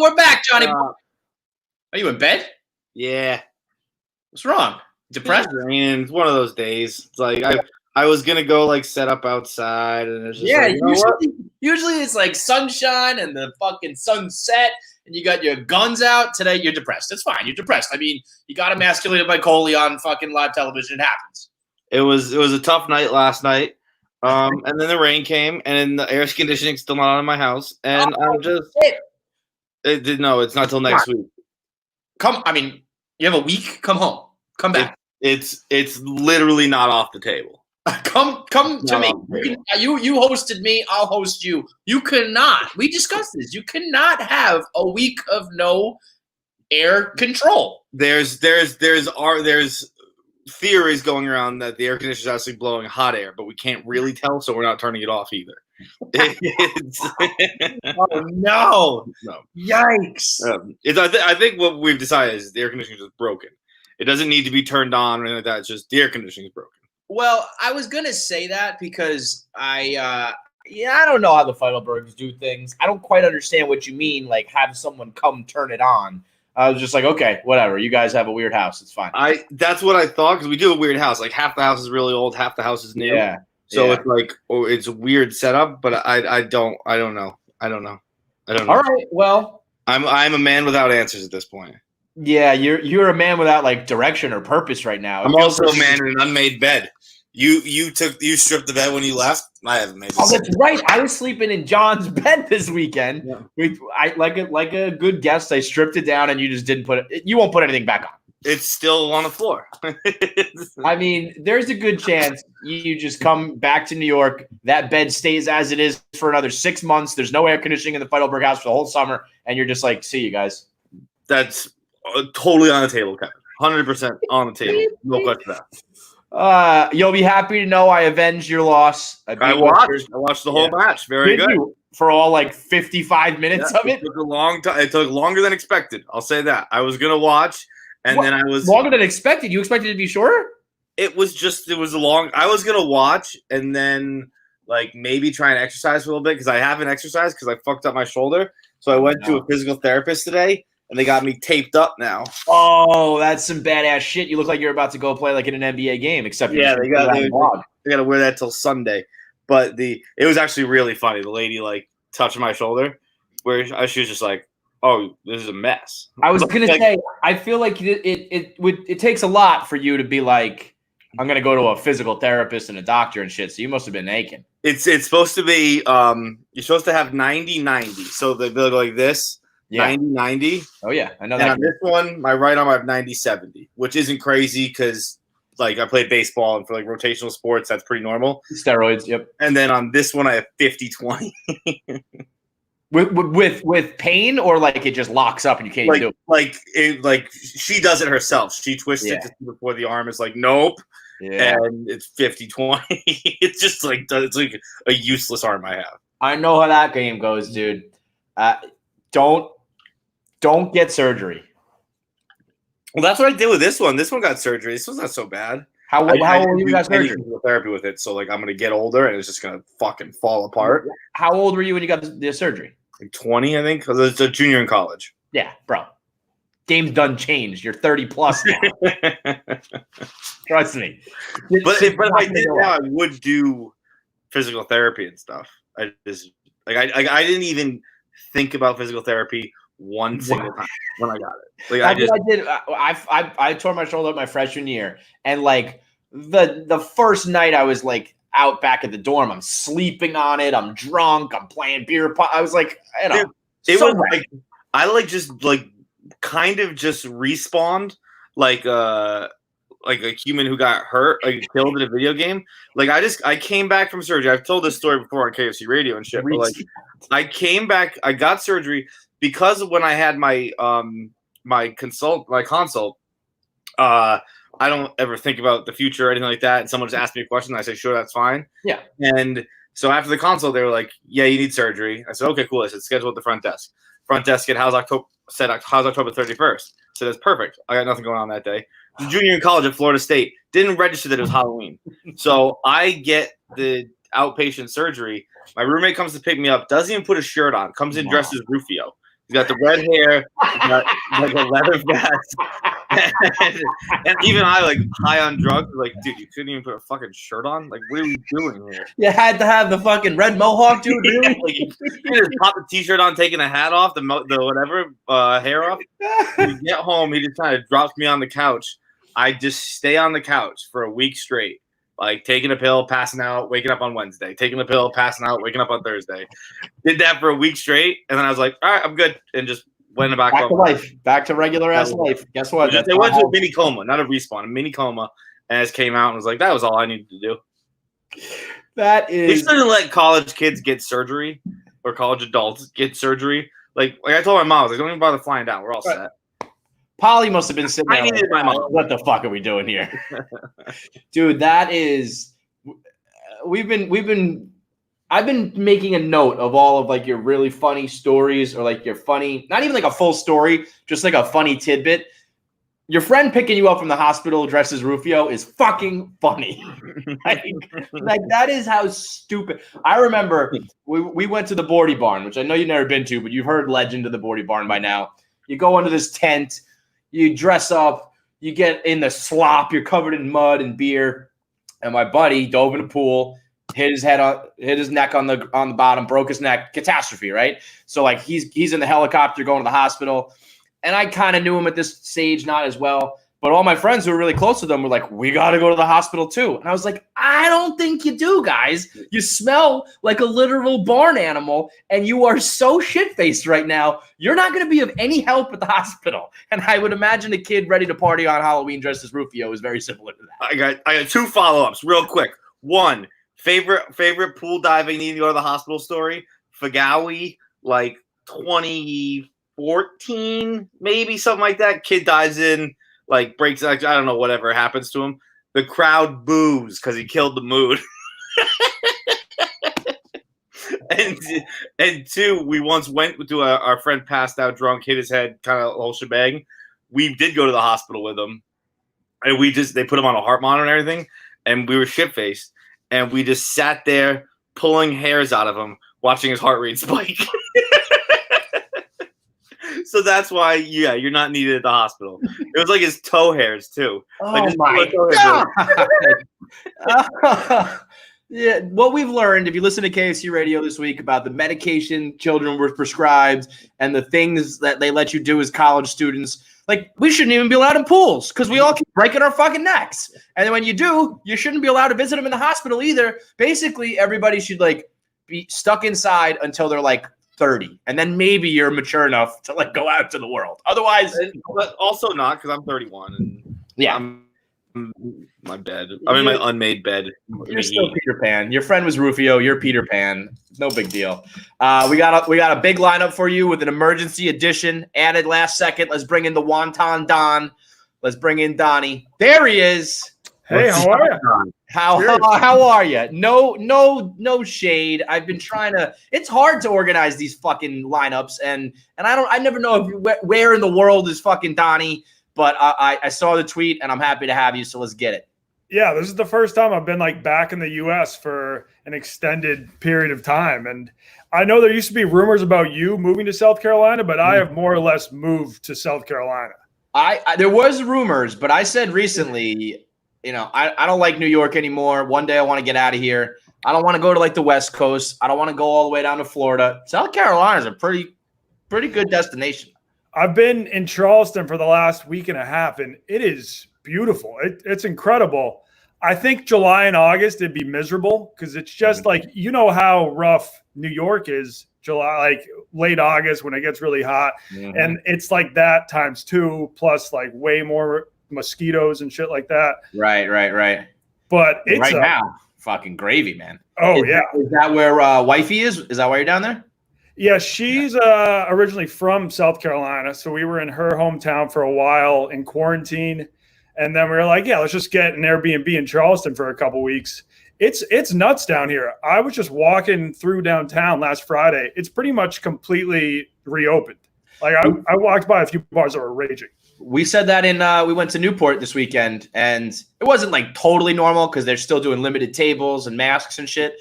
we're back, Johnny. Uh, Are you in bed? Yeah. What's wrong? Depressed? It's raining. It's one of those days. It's like I was gonna go like set up outside, and it's just like, you know what? Usually it's like sunshine and the fucking sunset, and you got your guns out. Today you're depressed. It's fine. You're depressed. I mean, you got emasculated by Coley on fucking live television. It happens. It was a tough night last night. And then the rain came, and the air conditioning's still not on in my house, and I'm just. No, it's not till next week. You have a week. Come home. Come back. It's literally not off the table. Come to me. You hosted me. I'll host you. You cannot. We discussed this. You cannot have a week of no air control. There's theories going around that the air conditioner is actually blowing hot air, but we can't really tell, so we're not turning it off either. Oh no! Yikes! I think what we've decided is the air conditioner is just broken. It doesn't need to be turned on or anything like that. It's just the air conditioning is broken. Well, I was gonna say that because I don't know how the Feidelbergs do things. I don't quite understand what you mean, like have someone come turn it on. I was just like, okay, whatever. You guys have a weird house. It's fine. That's what I thought, because we do a weird house. Like half the house is really old, half the house is new. Yeah. So it's like it's a weird setup, but I don't know. All right. Well, I'm a man without answers at this point. Yeah, you're a man without like direction or purpose right now. I'm also a man in an unmade bed. You stripped the bed when you left. I haven't made. Oh, that's right. I was sleeping in John's bed this weekend. Yeah. I like a good guest. I stripped it down, and you just didn't put it. You won't put anything back on. It's still on the floor. I mean, there's a good chance you just come back to New York. That bed stays as it is for another 6 months. There's no air conditioning in the Feidelberg house for the whole summer, and you're just like, see you guys. That's totally on the table, Kevin. 100% on the table. No question about. You'll be happy to know I avenged your loss. I watched the whole match. Very good. For all like 55 minutes of it. It took a long time. It took longer than expected. I'll say that. I was gonna watch, and then I was longer than expected. You expected it to be shorter? It was a long. I was gonna watch and then like maybe try and exercise for a little bit because I haven't exercised because I fucked up my shoulder. So I went to a physical therapist today. And they got me taped up now. Oh, that's some badass shit. You look like you're about to go play like in an NBA game, except they got to wear that till Sunday. But it was actually really funny. The lady like touched my shoulder, where she was just like, "Oh, this is a mess." I was gonna say, I feel like it takes a lot for you to be like, "I'm gonna go to a physical therapist and a doctor and shit." So you must have been aching. It's supposed to be you're supposed to have 90-90. So they go like this. Yeah. 90-90. Oh, yeah. I know and that. On this one, my right arm, I have 90-70, which isn't crazy because, like, I played baseball, and for, like, rotational sports, that's pretty normal. Steroids, yep. And then on this one, I have 50-20. with pain, or, like, it just locks up and you can't even do it? Like, she does it herself. She twists it before the arm is like, nope. Yeah. And it's 50-20. It's just, like, it's like a useless arm I have. I know how that game goes, dude. Don't get surgery. Well, that's what I did with this one. This one got surgery. This one's not so bad. How old you got surgery? Therapy with it, so like I'm gonna get older and it's just gonna fucking fall apart. How old were you when you got the surgery? Like 20, I think, because it's a junior in college. Yeah, bro. Game's done changed. You're 30 plus now. Trust me. But if I did now, I would do physical therapy and stuff. I didn't even think about physical therapy one single time when I got it. Like I tore my shoulder up my freshman year, and like the first night I was like out back at the dorm, I'm sleeping on it, I'm drunk, I'm playing beer pong. I was like, it was like I like just like kind of just respawned like a human who got hurt, like killed in a video game. Like I came back from surgery. I've told this story before on KFC radio and shit. But like I came back, I got surgery because when I had my my consult, I don't ever think about the future or anything like that. And someone just asked me a question, and I say, sure, that's fine. Yeah. And so after the consult, they were like, yeah, you need surgery. I said, okay, cool. I said, schedule at the front desk. Front desk said, how's October 31st? I said, that's perfect. I got nothing going on that day. I was a junior in college at Florida State. Didn't register that it was Halloween. So I get the outpatient surgery. My roommate comes to pick me up, doesn't even put a shirt on, comes in dressed as Rufio. He's got the red hair. He's got like a leather vest. And even I, like, high on drugs, like, dude, you couldn't even put a fucking shirt on? Like, what are we doing here? You had to have the fucking red mohawk, dude, really? Yeah, like, you just pop the t-shirt on, taking a hat off, the whatever, hair off. We get home, he just kind of drops me on the couch. I just stay on the couch for a week straight. Like, taking a pill, passing out, waking up on Wednesday. Taking a pill, passing out, waking up on Thursday. Did that for a week straight, and then I was like, all right, I'm good, and just went back to life. Back to regular-ass life. Guess what? It went to a mini coma, not a respawn, a mini coma, and I just came out and was like, that was all I needed to do. That is... They shouldn't let college kids get surgery or college adults get surgery. Like I told my mom, I was like, don't even bother flying down. We're all set. Polly must have been sitting there. I needed my mom. What the fuck are we doing here? Dude, that is... I've been making a note of all of like your really funny stories or like your funny, not even like a full story, just like a funny tidbit. Your friend picking you up from the hospital dressed as Rufio is fucking funny. like that is how stupid. I remember we went to the Bordy Barn, which I know you've never been to, but you've heard legend of the Bordy Barn by now. You go into this tent, you dress up, you get in the slop, you're covered in mud and beer. And my buddy dove in the pool, hit his neck on the bottom, broke his neck, catastrophe, right? So like he's in the helicopter going to the hospital. And I kind of knew him at this stage, not as well. But all my friends who were really close to them were like, we got to go to the hospital too. And I was like, I don't think you do, guys. You smell like a literal barn animal, and you are so shit-faced right now. You're not going to be of any help at the hospital. And I would imagine a kid ready to party on Halloween dressed as Rufio is very similar to that. I got two follow-ups real quick. One, favorite pool diving need to go to the hospital story. Fagawi, like 2014, maybe something like that. Kid dives in, like breaks, I don't know, whatever happens to him. The crowd boos because he killed the mood. and two, we once went to our friend passed out drunk, hit his head, kind of whole shebang. We did go to the hospital with him, and they put him on a heart monitor and everything, and we were shit-faced, and we just sat there pulling hairs out of him, watching his heart rate spike. So that's why, yeah, you're not needed at the hospital. It was like his toe hairs too. Oh my God! Yeah, what we've learned, if you listen to KFC Radio this week about the medication children were prescribed and the things that they let you do as college students, like we shouldn't even be allowed in pools because we all keep breaking our fucking necks. And then when you do, you shouldn't be allowed to visit them in the hospital either. Basically, everybody should like be stuck inside until they're like 30, and then maybe you're mature enough to like go out to the world. Otherwise, but also not, because I'm 31 and yeah, I'm my bed. I'm in my unmade bed. You're still Peter Pan. Your friend was Rufio. You're Peter Pan. No big deal. We got a big lineup for you with an emergency edition added last second. Let's bring in the Wonton Don. Let's bring in Donny. There he is. Hey, how are you? How are you? No shade. I've been trying to. It's hard to organize these fucking lineups, and I never know where in the world is fucking Donny. But I saw the tweet, and I'm happy to have you. So let's get it. Yeah, this is the first time I've been like back in the U.S. for an extended period of time, and I know there used to be rumors about you moving to South Carolina, but I have more or less moved to South Carolina. There was rumors, but I said recently. I don't like New York anymore. One day I want to get out of here. I don't want to go to like the West Coast. I don't want to go all the way down to Florida. South Carolina is a pretty good destination. I've been in Charleston for the last week and a half, and it is beautiful. It's incredible. I think July and August it'd be miserable because it's just like, you know how rough New York is. July, like late August when it gets really hot, and it's like that times two plus like way more mosquitoes and shit like that. Right. But it's right now, fucking gravy, man. Oh, yeah. Is that where wifey is? Is that why you're down there? Yeah, she's originally from South Carolina, so we were in her hometown for a while in quarantine, and then we were like, yeah, let's just get an Airbnb in Charleston for a couple weeks. It's nuts down here. I was just walking through downtown last Friday. It's pretty much completely reopened. Like I walked by a few bars that were raging. We said that we went to Newport this weekend, and it wasn't like totally normal because they're still doing limited tables and masks and shit.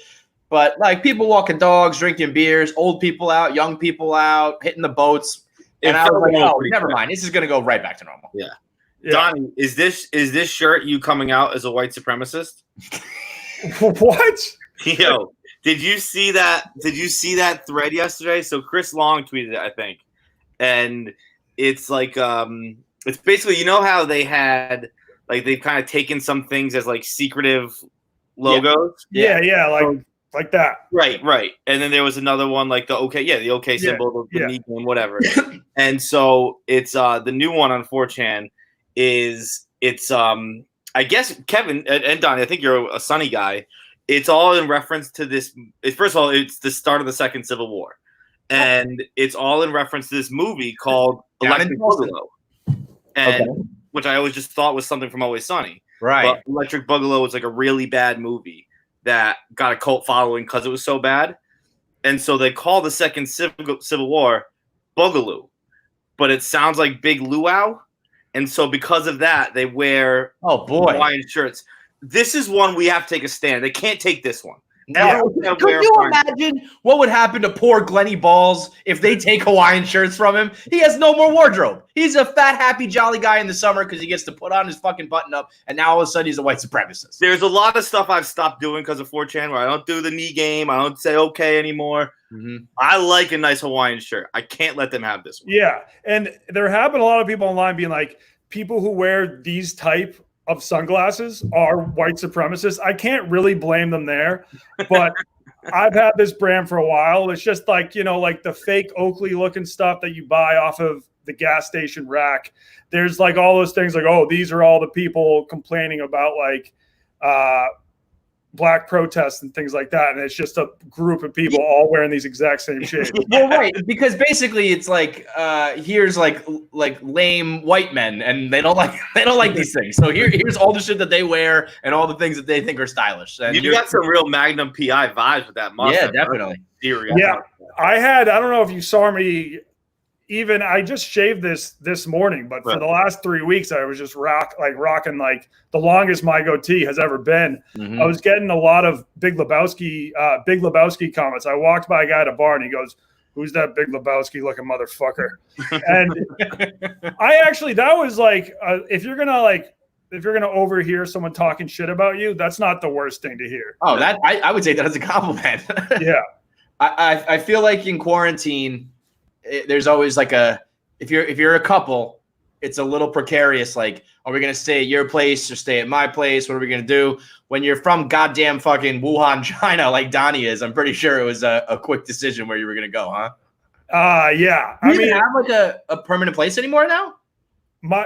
But like people walking dogs, drinking beers, old people out, young people out, hitting the boats. And I was like, oh, never mind. This is going to go right back to normal. Yeah. Donny, is this shirt you coming out as a white supremacist? What? Yo, did you see that? Did you see that thread yesterday? So Chris Long tweeted it, I think, and it's like it's basically, you know how they had like they've kind of taken some things as like secretive logos. Yeah, like that. Right. And then there was another one like the OK symbol, the knee and whatever. And so it's the new one on 4chan is I guess Kevin and Donnie, I think you're a Sunny guy. It's all in reference to this. First of all, it's the start of the Second Civil War, and it's all in reference to this movie called Electric Boogaloo, and which I always just thought was something from Always Sunny. Right. But Electric Boogaloo was like a really bad movie that got a cult following because it was so bad, and so they call the Second Civil War Boogaloo, but it sounds like Big Luau. And so because of that, they wear Hawaiian shirts. This is one we have to take a stand. They can't take this one. Could you imagine what would happen to poor Glenny Balls if they take Hawaiian shirts from him? He has no more wardrobe. He's a fat, happy, jolly guy in the summer because he gets to put on his fucking button up, and now all of a sudden he's a white supremacist. There's a lot of stuff I've stopped doing because of 4chan where I don't do the knee game. I don't say okay anymore. Mm-hmm. I like a nice Hawaiian shirt. I can't let them have this one. Yeah, and there have been a lot of people online being like, people who wear these type of sunglasses are white supremacists. I can't really blame them there, but I've had this brand for a while. It's just like, you know, like the fake Oakley looking stuff that you buy off of the gas station rack. There's like all those things like, oh, these are all the people complaining about like black protests and things like that, and it's just a group of people all wearing these exact same shades. Well, right, because basically it's like here's like lame white men, and they don't like these things. So here's all the shit that they wear and all the things that they think are stylish. And you got some real Magnum PI vibes with that mustache. Yeah, definitely. Yeah, I don't know if you saw me. Even I just shaved this morning, but for the last 3 weeks, I was just rocking like the longest my goatee has ever been. Mm-hmm. I was getting a lot of Big Lebowski comments. I walked by a guy at a bar and he goes, "Who's that Big Lebowski looking motherfucker?" And that was like, if you're gonna overhear someone talking shit about you, that's not the worst thing to hear. Oh, that I would say that as a compliment. Yeah, I feel like in quarantine, there's always like if you're a couple, it's a little precarious. Like, are we going to stay at your place or stay at my place? What are we going to do? When you're from goddamn fucking Wuhan, China, like Donny is, I'm pretty sure it was a quick decision where you were going to go, huh? Yeah. Do you have like a permanent place anymore now?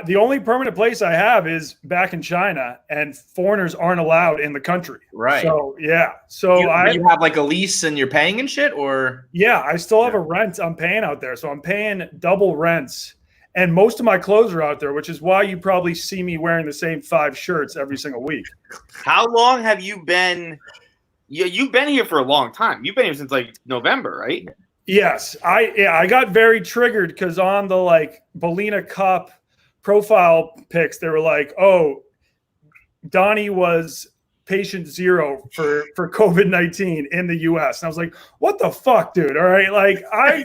The only permanent place I have is back in China, and foreigners aren't allowed in the country. Right. So yeah. So you have like a lease and you're paying and shit, or? Yeah, I still have a rent I'm paying out there, so I'm paying double rents, and most of my clothes are out there, which is why you probably see me wearing the same 5 shirts every single week. How long have you been? You've been here for a long time. You've been here since like November, right? Yes, I got very triggered because on the like Bolena Cup profile pics, they were like, "Oh, Donny was patient 0 for COVID-19 in the U.S." And I was like, "What the fuck, dude?" All right, like I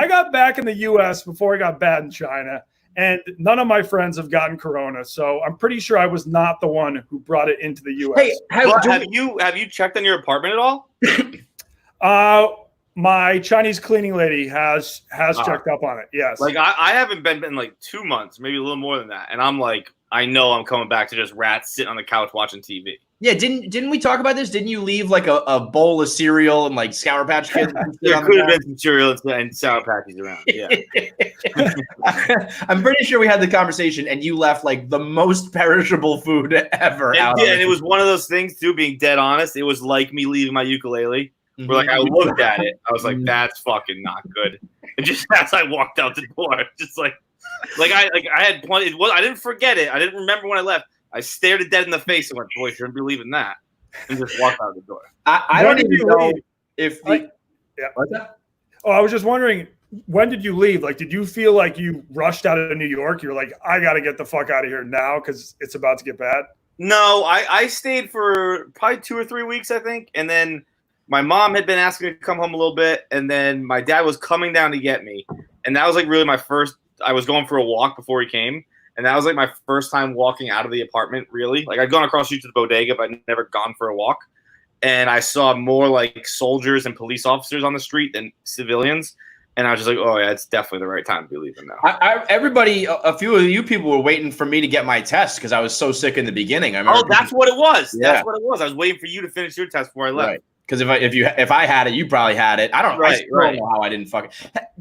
got back in the U.S. before I got bad in China, and none of my friends have gotten corona, so I'm pretty sure I was not the one who brought it into the U.S. Hey, have you checked on your apartment at all? My Chinese cleaning lady has checked up on it. Yes. Like I haven't been in like 2 months, maybe a little more than that. And I'm like, I know I'm coming back to just rats sitting on the couch watching TV. Yeah, didn't we talk about this? Didn't you leave like a bowl of cereal and like Sour Patch Kids? There could have been some cereal and Sour Patches around. Yeah. I'm pretty sure we had the conversation and you left like the most perishable food ever. And it was one of those things too, being dead honest. It was like me leaving my ukulele. Where like I looked at it, I was like, "That's fucking not good." And just as I walked out the door, just like I had plenty. I didn't forget it. I didn't remember when I left. I stared it dead in the face and went, "Boy, you shouldn't be leaving that," and just walked out the door. I don't even know if what's that? Oh, I was just wondering, when did you leave? Like, did you feel like you rushed out of New York? You're like, I got to get the fuck out of here now because it's about to get bad. No, I stayed for probably 2 or 3 weeks, I think, and then my mom had been asking me to come home a little bit, and then my dad was coming down to get me, and that was like really my first. I was going for a walk before he came, and that was like my first time walking out of the apartment. Really, like I'd gone across the street to the bodega, but I'd never gone for a walk. And I saw more like soldiers and police officers on the street than civilians. And I was just like, oh, yeah, it's definitely the right time to be leaving now. Everybody, a few of you people were waiting for me to get my test because I was so sick in the beginning. I remember. Oh, that's what it was. Yeah. That's what it was. I was waiting for you to finish your test before I left. Right. Because if I had it, you probably had it. I don't know. I still don't know how I didn't fucking.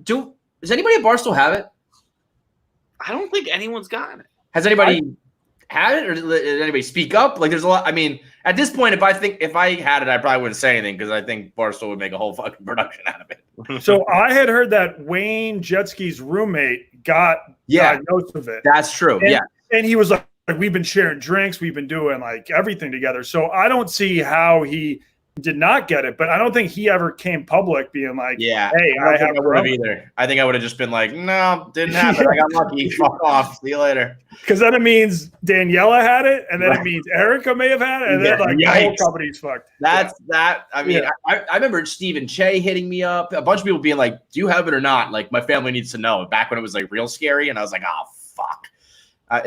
Does anybody at Barstool have it? I don't think anyone's gotten it. Has anybody had it, or did anybody speak up? Like, there's a lot. I mean, at this point, if I had it, I probably wouldn't say anything because I think Barstool would make a whole fucking production out of it. So I had heard that Wayne Jetski's roommate got diagnosed with it. That's true. And he was like, we've been sharing drinks, we've been doing like everything together. So I don't see how he did not get it, but I don't think he ever came public being like, hey, I would have either. I think I would have just been like, no, didn't happen. I got lucky. Fuck off. See you later. Because then it means Daniela had it, and then it means Erica may have had it, and then like the whole company's fucked. That's that. I mean, I remember Stephen Che hitting me up. A bunch of people being like, do you have it or not? Like, my family needs to know. Back when it was like real scary, and I was like, oh, fuck.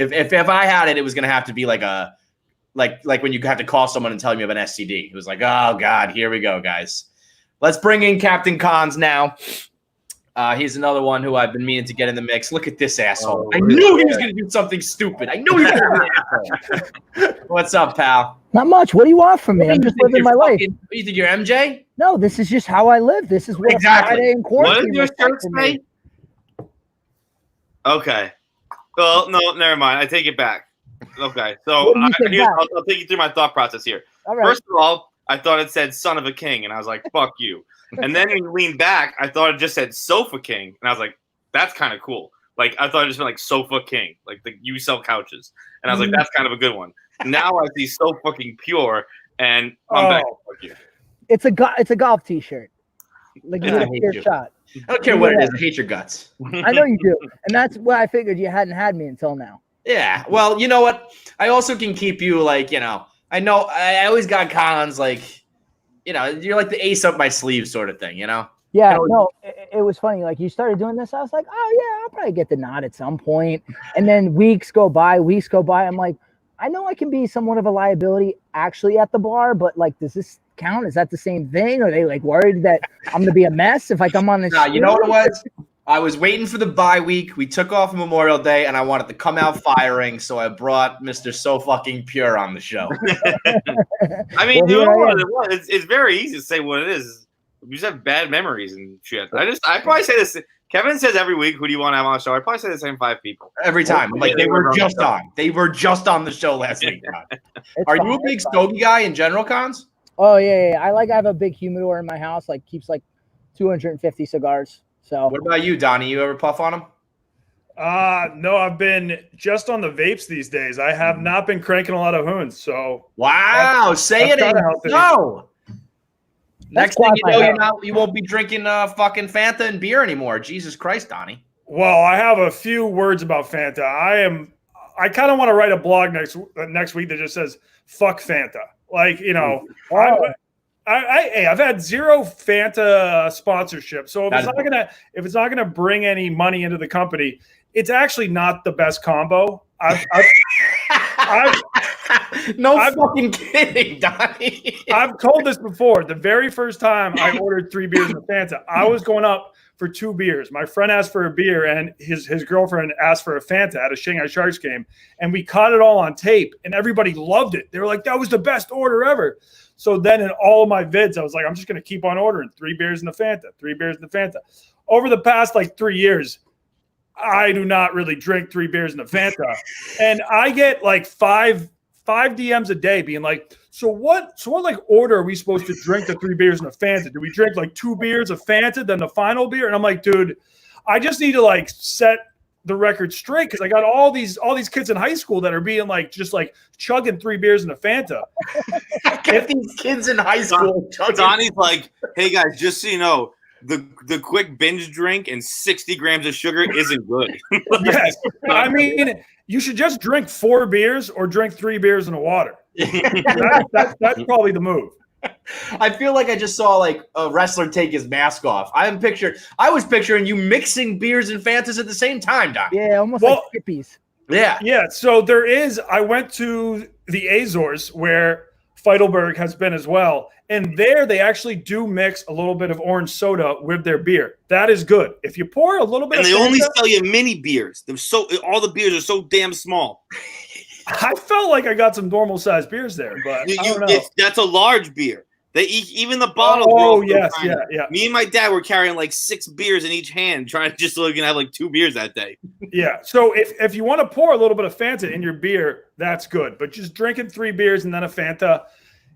If I had it, it was going to have to be like a, like when you have to call someone and tell them you have an STD. It was like, oh, God, here we go, guys. Let's bring in Captain Cons now. He's another one who I've been meaning to get in the mix. Look at this asshole. I knew he was going to do something stupid. I knew he was going to be an asshole. What's up, pal? Not much. What do you want from me? I'm just living my life. You think you're MJ? No, this is just how I live. This is what Friday in quarantine. What did your shirt say? Okay. Well, no, never mind. I take it back. Okay, so I'll take you through my thought process here. All right. First of all, I thought it said "son of a king," and I was like, "Fuck you." And then when you lean back, I thought it just said "sofa king," and I was like, "That's kind of cool." Like I thought it just meant like "sofa king," like you sell couches, and I was like, "That's kind of a good one." Now I see "so fucking pure," and I'm back. Fuck you. It's a golf T-shirt. Like you get a shot. I don't care what it is. I hate your guts. I know you do, and that's why I figured you hadn't had me until now. Yeah, well, you know what? I also can keep you like, I know I always got Cons like, you're like the ace up my sleeve sort of thing, Yeah, no, it was funny. Like you started doing this, I was like, oh yeah, I'll probably get the nod at some point. And then weeks go by. I'm like, I know I can be somewhat of a liability actually at the bar, but like, does this count? Is that the same thing? Are they like worried that I'm gonna be a mess if I come on this? Nah, you know what it was? I was waiting for the bye week. We took off Memorial Day, and I wanted to come out firing, so I brought Mr. So Fucking Pure on the show. I mean, it's very easy to say what it is. We just have bad memories and shit. I probably say this. Kevin says every week, who do you want to have on the show? I probably say the same 5 people. Every time. Like, they were just on. They were just on the show last week. Are you a big stogie guy in general, Cons? Oh, yeah. I have a big humidor in my house, like keeps like 250 cigars. So what about you, Donny? You ever puff on them? No, I've been just on the vapes these days. I have not been cranking a lot of hoons. So wow, say it ain't so. Next thing you know, you won't be drinking fucking Fanta and beer anymore. Jesus Christ, Donny. Well, I have a few words about Fanta. I kind of want to write a blog next week that just says "fuck Fanta." Like I've had 0 Fanta sponsorship. So if it's not gonna bring any money into the company, it's actually not the best combo. No fucking kidding, Donnie. I've told this before. The very first time I ordered 3 beers of Fanta, I was going up for 2 beers. My friend asked for a beer, and his girlfriend asked for a Fanta at a Shanghai Sharks game, and we caught it all on tape, and everybody loved it. They were like, "That was the best order ever." So then in all of my vids, I was like, I'm just going to keep on ordering 3 beers in the Fanta, 3 beers in the Fanta. Over the past 3 years, I do not really drink 3 beers in the Fanta. And I get like five DMs a day being like, so what order are we supposed to drink the 3 beers in the Fanta? Do we drink 2 beers of Fanta, then the final beer? And I'm like, dude, I just need to set the record straight because I got all these kids in high school that are being just chugging 3 beers in a Fanta. Get these kids in high school. Donnie's like, hey guys, just so you know, the quick binge drink and 60 grams of sugar isn't good. Yes, I mean, you should just drink 4 beers or drink 3 beers in a water. That's probably the move. I feel like I just saw like a wrestler take his mask off. I was picturing you mixing beers and Fantas at the same time, Doc. Yeah, almost like hippies. Yeah. Yeah. So I went to the Azores where Feidelberg has been as well. And there they actually do mix a little bit of orange soda with their beer. That is good. If you pour a little bit and of they Fanta, only sell you mini beers. All the beers are so damn small. I felt like I got some normal sized beers there, but I don't know. That's a large beer. Even the bottle. Oh, yes, yeah. Me and my dad were carrying like 6 beers in each hand, trying to just so we can have like 2 beers that day. Yeah. So if you want to pour a little bit of Fanta in your beer, that's good. But just drinking 3 beers and then a Fanta,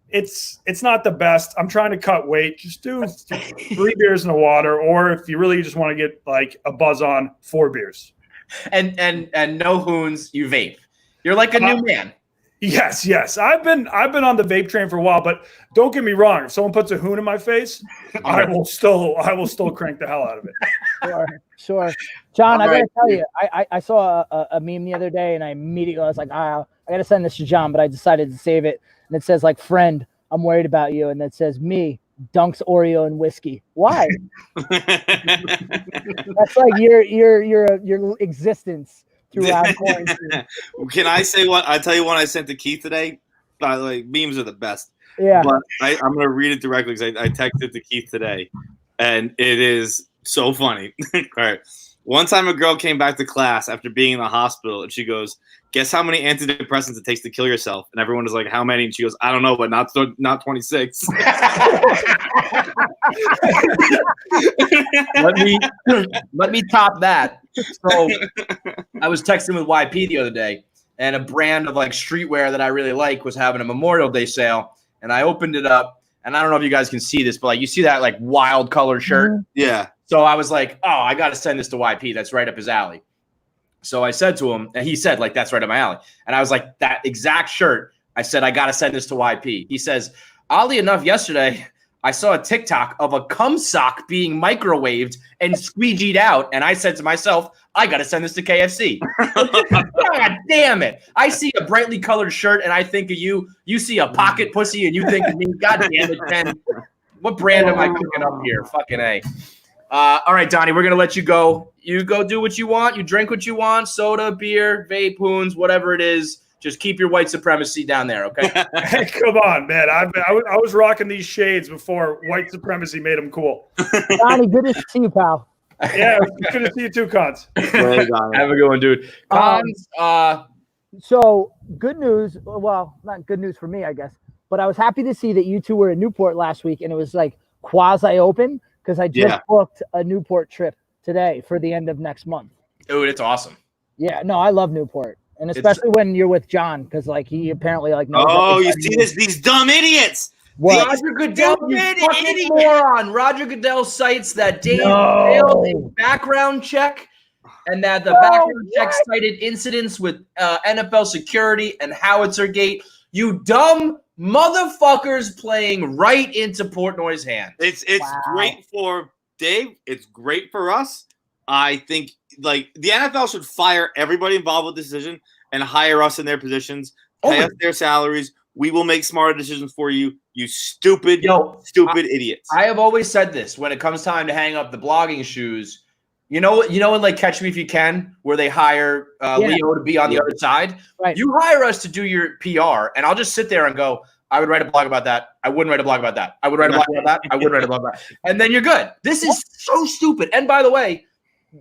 it's not the best. I'm trying to cut weight. Just do 3 beers in the water, or if you really just want to get like a buzz on, 4 beers. And no hoons, you vape. You're like a new man. Yes. I've been on the vape train for a while, but don't get me wrong. If someone puts a hoon in my face, I will still crank the hell out of it. Sure. John, I gotta tell you, I saw a meme the other day, and I immediately was like, I gotta send this to John, but I decided to save it. And it says like, "Friend, I'm worried about you," and it says, "Me dunks Oreo in whiskey." Why? That's like your existence throughout quarantine. Can I say what? I tell you what I sent to Keith today. Like memes are the best. Yeah. But I'm gonna read it directly because I texted to Keith today, and it is so funny. All right. One time a girl came back to class after being in the hospital, and she goes, "Guess how many antidepressants it takes to kill yourself?" And everyone was like, "How many?" And she goes, "I don't know, but not 26." Let me top that. So I was texting with YP the other day, and a brand of like streetwear that I really like was having a Memorial Day sale, and I opened it up, and I don't know if you guys can see this, but like you see that like wild color shirt? Mm-hmm. Yeah. So I was like, oh, I got to send this to YP. That's right up his alley. So I said to him, and he said, like, that's right up my alley. And I was like, that exact shirt. I said, I got to send this to YP. He says, oddly enough, yesterday, I saw a TikTok of a cum sock being microwaved and squeegeed out. And I said to myself, I got to send this to KFC. God damn it. I see a brightly colored shirt and I think of you. You see a pocket pussy and you think of me. God damn it, Ken. What brand am I cooking up here? Fucking A. All right, Donnie, we're going to let you go. You go do what you want. You drink what you want. Soda, beer, vape, hoons, whatever it is. Just keep your white supremacy down there, okay? Hey, come on, man. I was rocking these shades before white supremacy made them cool. Donnie, good to see you, pal. Yeah, good to see you too, Cons. Have a good one, dude. Cons, So, good news. Well, not good news for me, I guess. But I was happy to see that you two were in Newport last week, and it was like quasi-open because I just booked a Newport trip today for the end of next month. Dude, it's awesome. Yeah, no, I love Newport. And especially when you're with John, because like he apparently like knows. Oh, you see this? These dumb idiots. What? Roger Goodell, you fucking moron. Roger Goodell cites that Dave failed a background check, and that the background check cited incidents with NFL security and Howitzer Gate. You dumb motherfuckers playing right into Portnoy's hands. It's great for Dave. It's great for us. I think like the NFL should fire everybody involved with the decision and hire us in their positions, pay us their salaries. We will make smarter decisions for you, you stupid idiots. I have always said this when it comes time to hang up the blogging shoes. You know, in like Catch Me If You Can, where they hire Leo to be on the other side. Right. You hire us to do your PR, and I'll just sit there and go, I would write a blog about that. I wouldn't write a blog about that. I would write a blog about that. I would write a blog about that. And then you're good. This is so stupid. And by the way,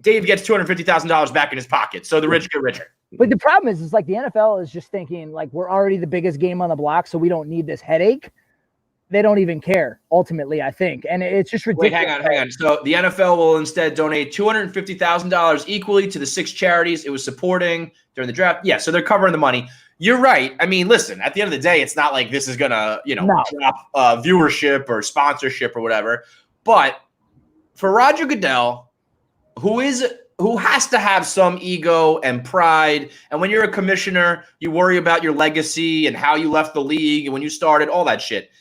Dave gets $250,000 back in his pocket, so the rich get richer. But the problem is like the NFL is just thinking like we're already the biggest game on the block, so we don't need this headache. They don't even care, ultimately, I think. And it's just ridiculous. Wait, hang on. So the NFL will instead donate $250,000 equally to the 6 charities it was supporting during the draft. Yeah, so they're covering the money. You're right. I mean, listen, at the end of the day, it's not like this is going to, drop viewership or sponsorship or whatever. But for Roger Goodell, who has to have some ego and pride. And when you're a commissioner, you worry about your legacy and how you left the league and when you started, all that shit.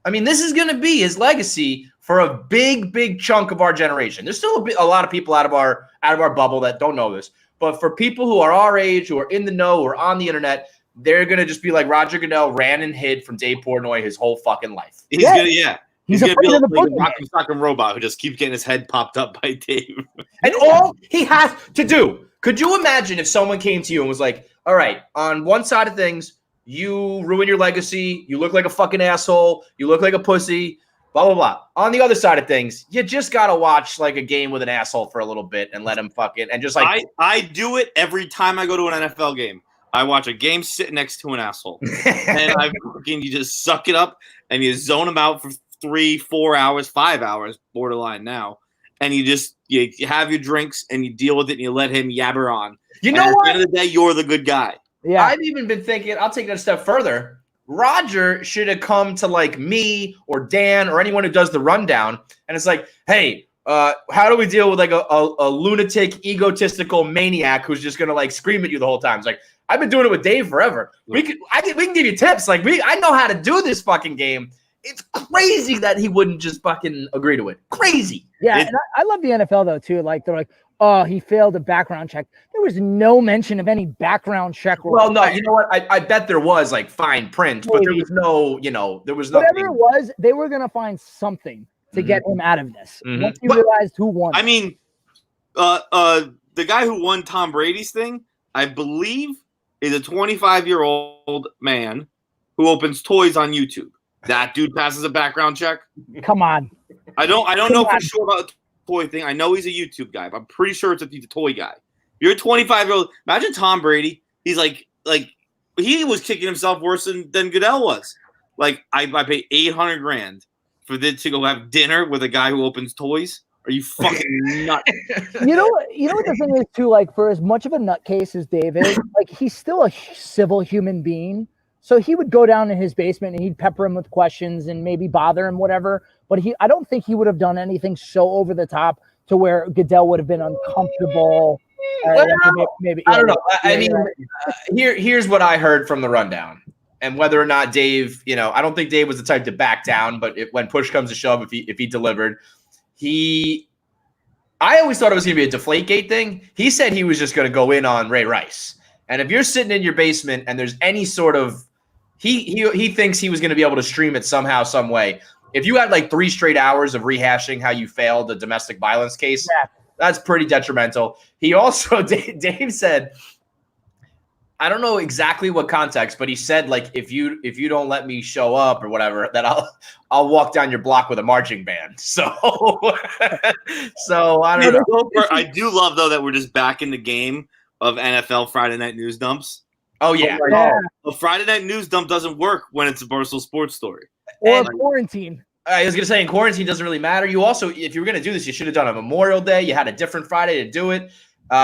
I mean, this is going to be his legacy for a big, big chunk of our generation. There's still a lot of people out of our bubble that don't know this. But for people who are our age, who are in the know, or on the internet, they're gonna just be like Roger Goodell ran and hid from Dave Portnoy his whole fucking life. He's gonna He's gonna be like a rock robot who just keeps getting his head popped up by Dave. And all he has to do. Could you imagine if someone came to you and was like, all right, on one side of things, you ruin your legacy, you look like a fucking asshole, you look like a pussy, blah, blah, blah. On the other side of things, you just got to watch like a game with an asshole for a little bit and let him fucking, and just like. I do it every time I go to an NFL game. I watch a game sitting next to an asshole. And you just suck it up and you zone him out for 3, 4 hours, 5 hours, borderline now. And you have your drinks and you deal with it and you let him yabber on. You know what? At the end of the day, you're the good guy. Yeah. I've even been thinking, I'll take that a step further. Roger should have come to like me or Dan or anyone who does the rundown. And it's like, hey, how do we deal with like a lunatic, egotistical maniac who's just going to like scream at you the whole time? It's like, I've been doing it with Dave forever. We can give you tips. Like I know how to do this fucking game. It's crazy that he wouldn't just fucking agree to it. Crazy. Yeah, and I love the NFL though too. Like they're like, oh, he failed a background check. There was no mention of any background check. Well, no, you know what? I bet there was like fine print, but there was no, there was nothing. Whatever it was, they were gonna find something to get him out of this. Once you realized who won. I mean, the guy who won Tom Brady's thing, I believe, is a 25-year-old man who opens toys on YouTube. That dude passes a background check. Come on. I don't know for sure about the toy thing. I know he's a YouTube guy, but I'm pretty sure he's a toy guy. You're a 25-year-old. Imagine Tom Brady. He's like he was kicking himself worse than Goodell was. Like I pay $800,000 for this to go have dinner with a guy who opens toys. Are you fucking nuts? You know what the thing is too, like for as much of a nutcase as Dave is, like he's still a civil human being. So he would go down in his basement and he'd pepper him with questions and maybe bother him, whatever. But I don't think he would have done anything so over the top to where Goodell would have been uncomfortable. Maybe I don't know. I mean, here's what I heard from the rundown, and whether or not Dave, I don't think Dave was the type to back down. But when push comes to shove, if he delivered, I always thought it was going to be a Deflategate thing. He said he was just going to go in on Ray Rice. And if you're sitting in your basement and there's any sort of he thinks he was going to be able to stream it somehow, some way. If you had like 3 straight hours of rehashing how you failed a domestic violence case, that's pretty detrimental. He also, Dave said, I don't know exactly what context, but he said like if you don't let me show up or whatever, that I'll walk down your block with a marching band. So I don't know. I do love though that we're just back in the game of NFL Friday Night News Dumps. Oh, yeah. A Friday Night News Dump doesn't work when it's a Barstool Sports story. Or quarantine. I was going to say, in quarantine doesn't really matter. You also, if you were going to do this, you should have done a Memorial Day. You had a different Friday to do it.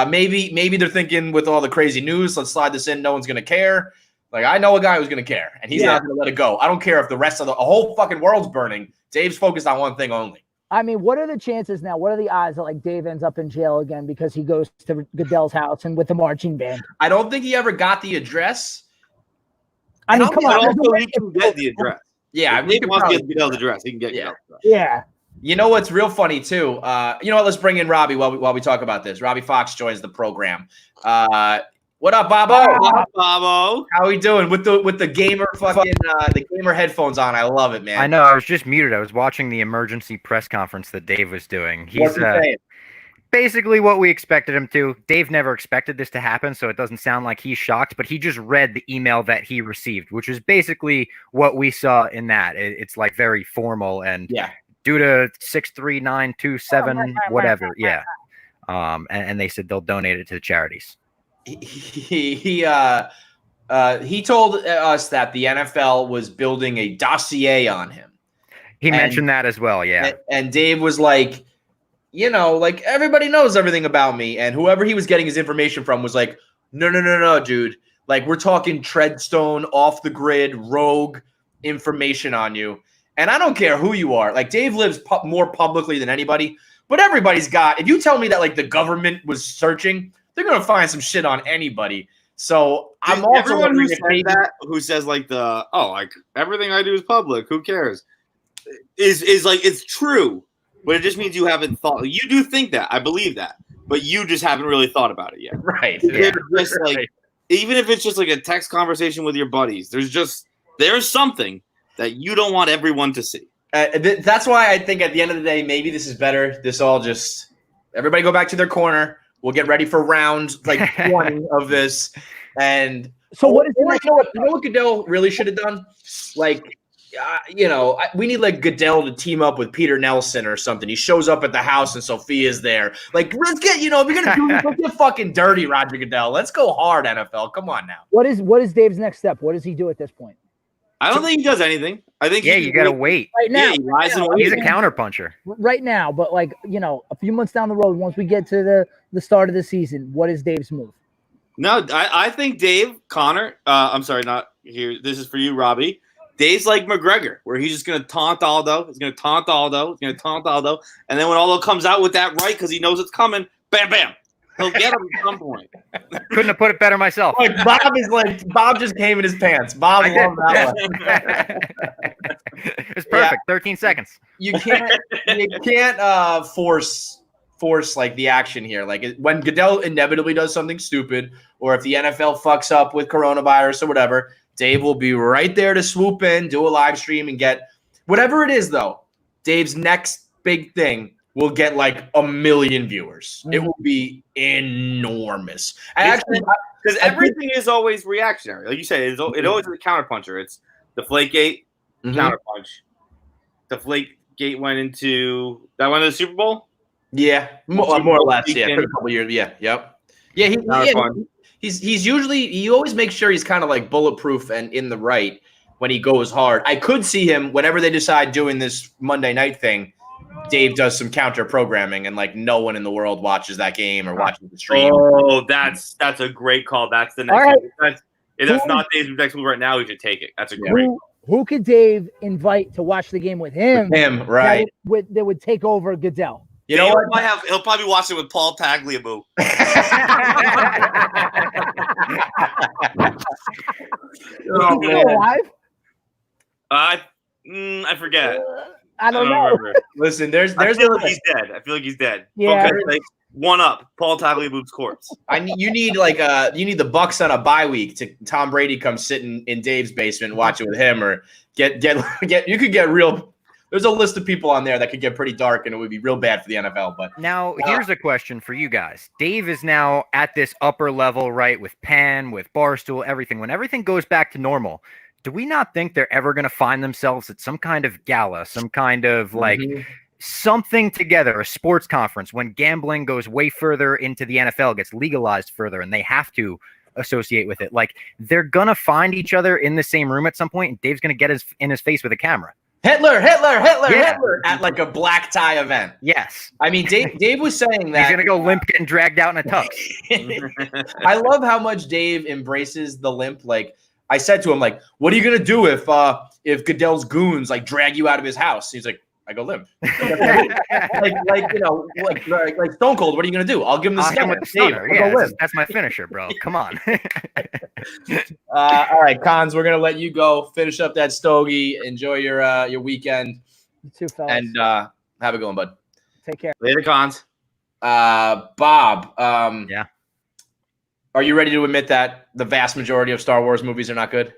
Maybe they're thinking with all the crazy news, let's slide this in. No one's going to care. Like, I know a guy who's going to care, and he's not going to let it go. I don't care if the rest of the whole fucking world's burning. Dave's focused on one thing only. I mean, what are the chances now? What are the odds that like Dave ends up in jail again because he goes to Goodell's house and with the marching band? I don't think he ever got the address. I mean, come on. Also, he can get the address. Yeah, if he wants to get Goodell's address, he can get Goodell's address. Yeah. You know what's real funny too? You know what? Let's bring in Robbie while we talk about this. Robbie Fox joins the program. What up, Bobo? What up, Bobo? How we doing with the gamer fucking the gamer headphones on? I love it, man. I know. I was just muted. I was watching the emergency press conference that Dave was doing. He's basically what we expected him to. Dave never expected this to happen, so it doesn't sound like he's shocked. But he just read the email that he received, which is basically what we saw in that. It's like very formal and due to 63927 whatever. Yeah. And they said they'll donate it to the charities. He told us that the NFL was building a dossier on him. He mentioned that as well, yeah. And Dave was like, like everybody knows everything about me. And whoever he was getting his information from was like, no, dude. Like we're talking treadstone, off the grid, rogue information on you. And I don't care who you are. Like Dave lives more publicly than anybody, but everybody's got. If you tell me that like the government was searching, they're gonna find some shit on anybody. So I'm also everyone who says that, who says like like everything I do is public. Who cares? Is like it's true, but it just means you haven't thought. You do think that. I believe that, but you just haven't really thought about it yet. Right. You're just like even if it's just like a text conversation with your buddies, there's something that you don't want everyone to see. That's why I think at the end of the day, maybe this is better. This all just everybody go back to their corner. We'll get ready for round like 20 of this. And so what is you know what Goodell really should have done? Like, we need like Goodell to team up with Peter Nelson or something. He shows up at the house and Sophia's there. Like, let's get, if you're gonna do this, let's get fucking dirty, Roger Goodell. Let's go hard, NFL. Come on now. What is Dave's next step? What does he do at this point? I don't think he does anything. I think you gotta wait. Right now, he's a counterpuncher. Right now, but like, a few months down the road, once we get to the start of the season, what is Dave's move? No, I think Dave, Connor, I'm sorry, not here. This is for you, Robbie. Dave's like McGregor, where he's just going to taunt Aldo. He's going to taunt Aldo. He's going to taunt Aldo. And then when Aldo comes out with that right because he knows it's coming, bam, bam. He'll get him at some point. Couldn't have put it better myself. Like Bob just came in his pants. Bob loved that one. It's perfect. 13 seconds. You can't force like the action here. Like when Goodell inevitably does something stupid, or if the NFL fucks up with coronavirus or whatever, Dave will be right there to swoop in, do a live stream, and get whatever it is. Though Dave's next big thing will get like 1 million viewers. It will be enormous. Because everything is always reactionary. Like you said, it always is a counterpuncher. It's Deflategate, counterpunch. Deflategate went to the Super Bowl. Yeah, more or less. Yeah, for a couple years. Yeah, yep. Yeah, he's usually he always makes sure he's kind of like bulletproof and in the right when he goes hard. I could see him whenever they decide doing this Monday night thing. Dave does some counter programming and like no one in the world watches that game or watches the stream. Oh, that's a great call. That's the next. Right. If that's not Dave's next move right now, we should take it. That's a great. Who could Dave invite to watch the game with him? Right? That would take over Goodell. You know what? He'll probably watch it with Paul Tagliabue. Is he still alive? I forget. I don't know. Listen, I feel like he's dead. Yeah. Okay, like, one up, Paul Tagliabue's corpse. You need the Bucks on a bye week to Tom Brady come sit in Dave's basement and watch it with him, or get you could get real. There's a list of people on there that could get pretty dark, and it would be real bad for the NFL. But now, here's a question for you guys. Dave is now at this upper level, right, with Penn, with Barstool, everything. When everything goes back to normal, do we not think they're ever going to find themselves at some kind of gala, some kind of like something together, a sports conference, when gambling goes way further into the NFL, gets legalized further, and they have to associate with it? Like, they're going to find each other in the same room at some point, and Dave's going to get in his face with a camera. Hitler at like a black tie event. Yes. I mean, Dave was saying that. He's going to go limp getting dragged out in a tux. I love how much Dave embraces the limp. Like, I said to him, like, what are you going to do if Goodell's goons like drag you out of his house? He's like, I go limp. like Stone Cold, what are you going to do? I'll give him the stunner. Yeah, that's my finisher, bro. Come on. All right, Cons, we're going to let you go. Finish up that stogie. Enjoy your weekend. You too, fellas. And have a good one, bud. Take care. Later, Cons. Bob. Yeah. Are you ready to admit that the vast majority of Star Wars movies are not good?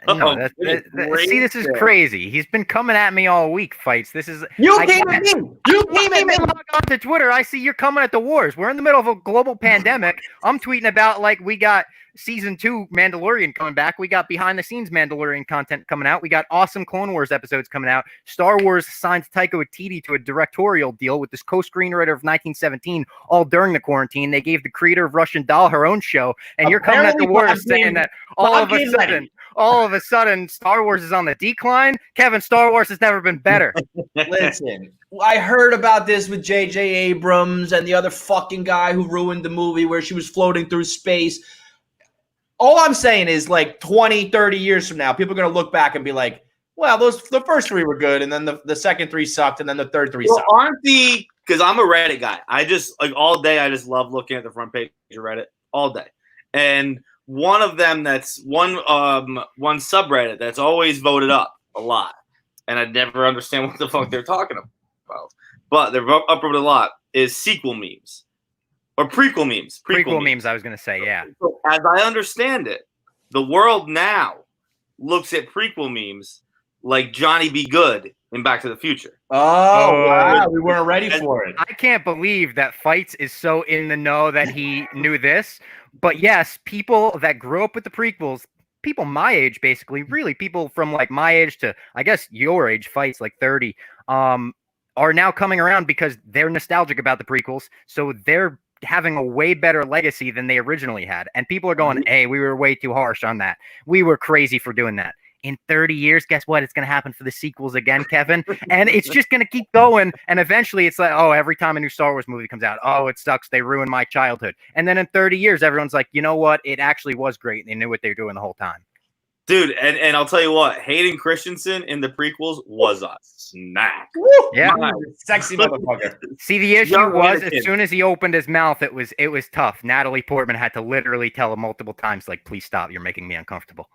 No, see, this is crazy. He's been coming at me all week, Feits. This is You came at me. Log on to Twitter. I see you're coming at the wars. We're in the middle of a global pandemic. I'm tweeting about like we got season 2 Mandalorian coming back. We got behind the scenes Mandalorian content coming out. We got awesome Clone Wars episodes coming out. Star Wars signed Taika Waititi to a directorial deal with this co-screenwriter of 1917 all during the quarantine. They gave the creator of Russian Doll her own show, and you're coming at the wars saying that all of a sudden Star Wars is on the decline. Kevin, Star Wars has never been better. Listen, I heard about this with J.J. Abrams and the other fucking guy who ruined the movie where she was floating through space. All I'm saying is like 20, 30 years from now, people are going to look back and be like, well, the first 3 were good, and then the second 3 sucked, and then the third 3 sucked. Because I'm a Reddit guy. I just, like, all day, I just love looking at the front page of Reddit all day. And one of them that's one subreddit that's always voted up a lot, and I never understand what the fuck they're talking about, but they're upvoted a lot, is sequel memes. or prequel memes. Prequel memes, I was going to say, yeah. So as I understand it, the world now looks at prequel memes like Johnny Be Good in Back to the Future. Oh, wow. We weren't ready for it. I can't believe that Feits is so in the know that he knew this. But yes, people that grew up with the prequels, people my age, basically, really people from like my age to, I guess, your age, Feits, like 30, are now coming around because they're nostalgic about the prequels. So they're having a way better legacy than they originally had. And people are going, hey, we were way too harsh on that. We were crazy for doing that. In 30 years, guess what? It's going to happen for the sequels again, Kevin. And it's just going to keep going. And eventually it's like, oh, every time a new Star Wars movie comes out, oh, it sucks. They ruined my childhood. And then in 30 years, everyone's like, you know what? It actually was great. They knew what they were doing the whole time. Dude, and I'll tell you what, Hayden Christensen in the prequels was a snack. Woo! Yeah. Sexy motherfucker. See, the issue was as soon as he opened his mouth, it was tough. Natalie Portman had to literally tell him multiple times, like, please stop. You're making me uncomfortable.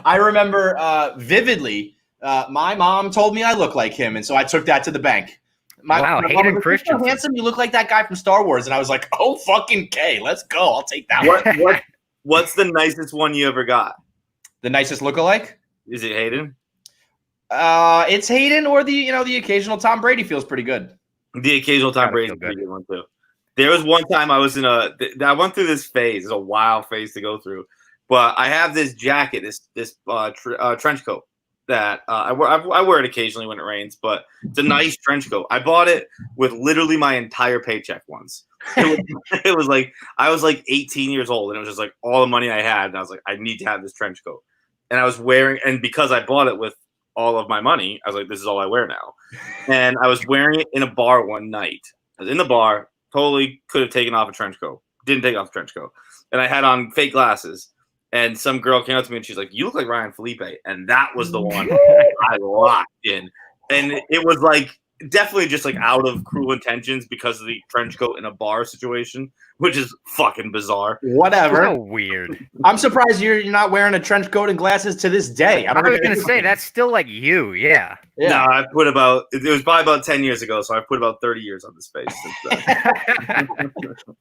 I remember vividly, my mom told me I look like him, and so I took that to the bank. Wow, Hayden Christensen. So handsome, you look like that guy from Star Wars. And I was like, oh, fucking K, let's go. I'll take that one. What's the nicest one you ever got? The nicest lookalike? Is it Hayden? It's Hayden, or the occasional Tom Brady feels pretty good. The occasional Tom Brady is a pretty good one too. There was one time I was I went through this phase. It's a wild phase to go through, but I have this jacket, this trench coat that I wear it occasionally when it rains, but it's a nice trench coat. I bought it with literally my entire paycheck once. It was like I was like 18 years old, and it was just like all the money I had, and I was like, I need to have this trench coat. And I was wearing, and because I bought it with all of my money, I was like, this is all I wear now. And I was wearing it in a bar one night. I was in the bar, totally could have taken off a trench coat, didn't take off the trench coat, and I had on fake glasses. And some girl came up to me and she's like, you look like Ryan Felipe. And that was the one I locked in. And it was like definitely just like out of cruel intentions because of the trench coat in a bar situation, which is fucking bizarre. Whatever. So weird. I'm surprised you're not wearing a trench coat and glasses to this day. I was going to say, that's still like you. Yeah. No, I put it was probably about 10 years ago. So I put about 30 years on this face since then.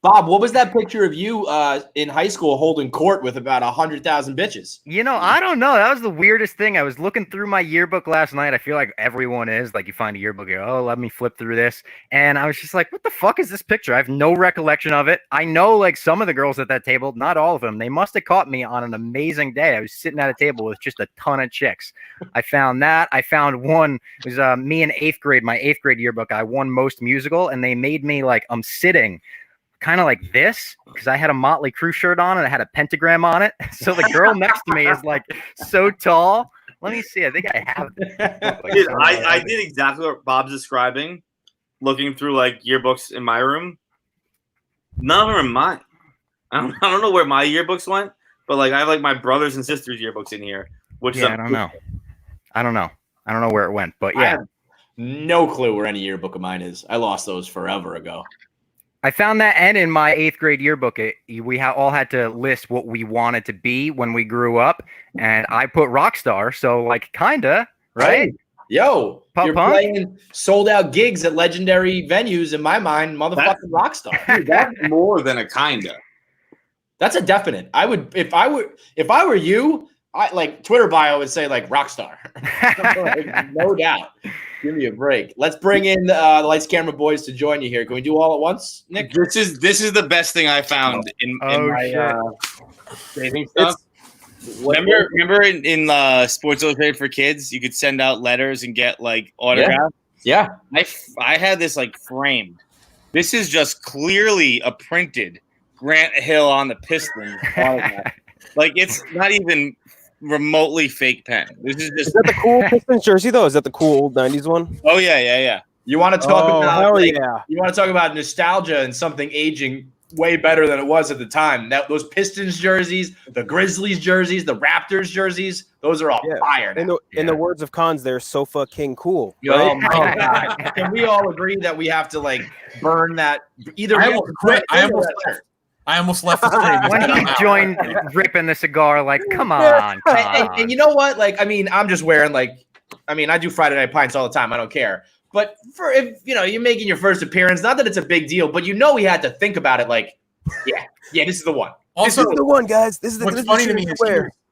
Bob, what was that picture of you in high school holding court with about 100,000 bitches? I don't know. That was the weirdest thing. I was looking through my yearbook last night. I feel like everyone is. Like, you find a yearbook, you go, oh, let me flip through this. And I was just like, what the fuck is this picture? I have no recollection of it. I know, like, some of the girls at that table, not all of them, they must have caught me on an amazing day. I was sitting at a table with just a ton of chicks. I found that. I found one. It was me in 8th grade, my 8th grade yearbook. I won most musical, and they made me like I'm sitting kind of like this because I had a Motley Crue shirt on and I had a pentagram on it. So the girl next to me is like so tall. Let me see. I think I have it. Dude, I did exactly what Bob's describing, looking through like yearbooks in my room. None of them are mine. I don't know where my yearbooks went, but like I have like my brothers and sisters' yearbooks in here, which is I don't know. I don't know where it went, but yeah. I have no clue where any yearbook of mine is. I lost those forever ago. I found that, and in my 8th grade yearbook, we all had to list what we wanted to be when we grew up, and I put rock star, so like kinda, right? Hey, yo, you're playing sold out gigs at legendary venues. In my mind, motherfucking rock star. Dude, that's more than a kinda. That's a definite. I would if I were you. I like Twitter bio would say like rock star. Like, no doubt. Give me a break. Let's bring in the Lights Camera Boys to join you here. Can we do all at once, Nick? This is the best thing I found in my saving stuff. Remember in Sports Illustrated for Kids, you could send out letters and get like autographs. Yeah. I had this like framed. This is just clearly a printed Grant Hill on the Pistons autograph. Like it's not even remotely fake pen. This is just. Is that the cool Pistons jersey though? Is that the cool old '90s one? Oh yeah. You want to talk about? Yeah. You want to talk about nostalgia and something aging way better than it was at the time. Those Pistons jerseys, the Grizzlies jerseys, the Raptors jerseys, those are all fire. In the words of Cons, they're sofa king cool. Right? Oh my God! Can we all agree that we have to like burn that? Either I almost left the stream. When he joined ripping the cigar, like, come on. And you know what? Like, I mean, I'm just wearing like, I mean, I do Friday Night Pints all the time. I don't care. But for if you're making your first appearance, not that it's a big deal, but he had to think about it. Like, yeah, this is the one. Also, this is the one, guys. This is the what's funny to me is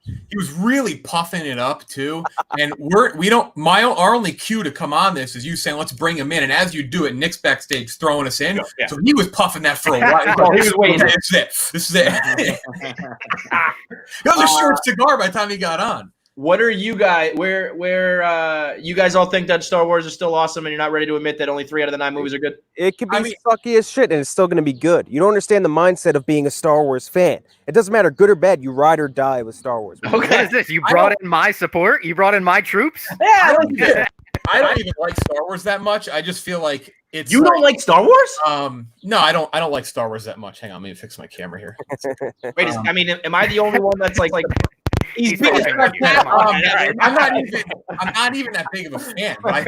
he was really puffing it up too, and our only cue to come on this is you saying let's bring him in, and as you do it, Nick's backstage throwing us in. Yeah. So he was puffing that for a while. He was waiting. This is it. It was a short cigar by the time he got on. What are you guys? Where you guys all think that Star Wars is still awesome, and you're not ready to admit that only 3 out of the 9 movies are good? It could be sucky as shit, and it's still going to be good. You don't understand the mindset of being a Star Wars fan. It doesn't matter, good or bad. You ride or die with Star Wars. Okay. What is this? You brought in my support? You brought in my troops? Yeah, I don't even like Star Wars that much. I just feel like it's. You don't like Star Wars? No, I don't. I don't like Star Wars that much. Hang on, let me fix my camera here. Wait, am I the only one that's like? I'm not even that big of a fan. But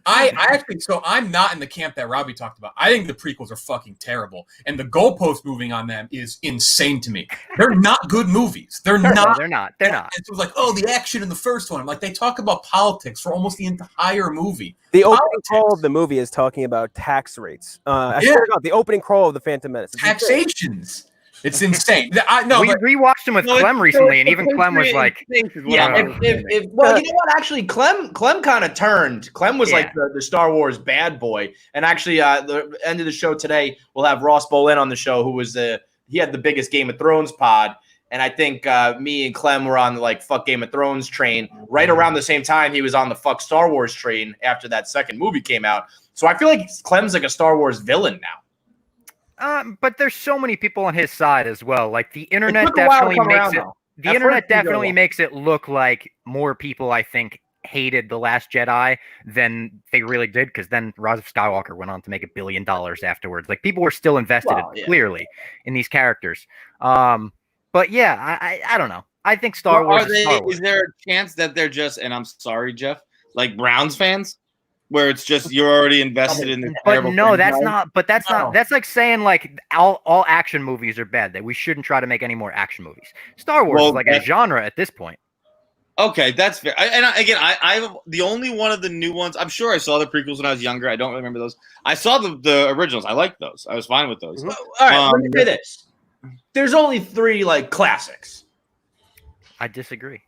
I actually. So I'm not in the camp that Robbie talked about. I think the prequels are fucking terrible, and the goalpost moving on them is insane to me. They're not good movies. They're not. They're not. They're not. It's like, the action in the first one. I'm like, they talk about politics for almost the entire movie. The opening crawl of the movie is talking about tax rates. I swear to God, the opening crawl of the Phantom Menace. Taxations. It's insane. We rewatched him with Clem recently, and even Clem was like, "Yeah." You know what? Actually, Clem kind of turned. Clem was like the Star Wars bad boy. And actually, the end of the show today, we'll have Ross Bolen on the show, who was he had the biggest Game of Thrones pod. And I think me and Clem were on the fuck Game of Thrones train right around the same time he was on the fuck Star Wars train after that second movie came out. So I feel like Clem's like a Star Wars villain now. But there's so many people on his side as well. Like the internet definitely makes it. The internet definitely makes it look like more people, I think, hated The Last Jedi than they really did, because then Rise of Skywalker went on to make $1 billion afterwards. Like people were still invested clearly in these characters. But yeah, I don't know. I think Star Wars. Is there a chance that they're just? And I'm sorry, Jeff. Like Browns fans. Where it's just you're already invested in the. But no, that's not. But that's not. That's like saying like all action movies are bad. That we shouldn't try to make any more action movies. Star Wars is like a genre at this point. Okay, that's fair. I'm the only one of the new ones. I'm sure I saw the prequels when I was younger. I don't remember those. I saw the originals. I liked those. I was fine with those. All right, let me say this. There's only 3 classics. I disagree.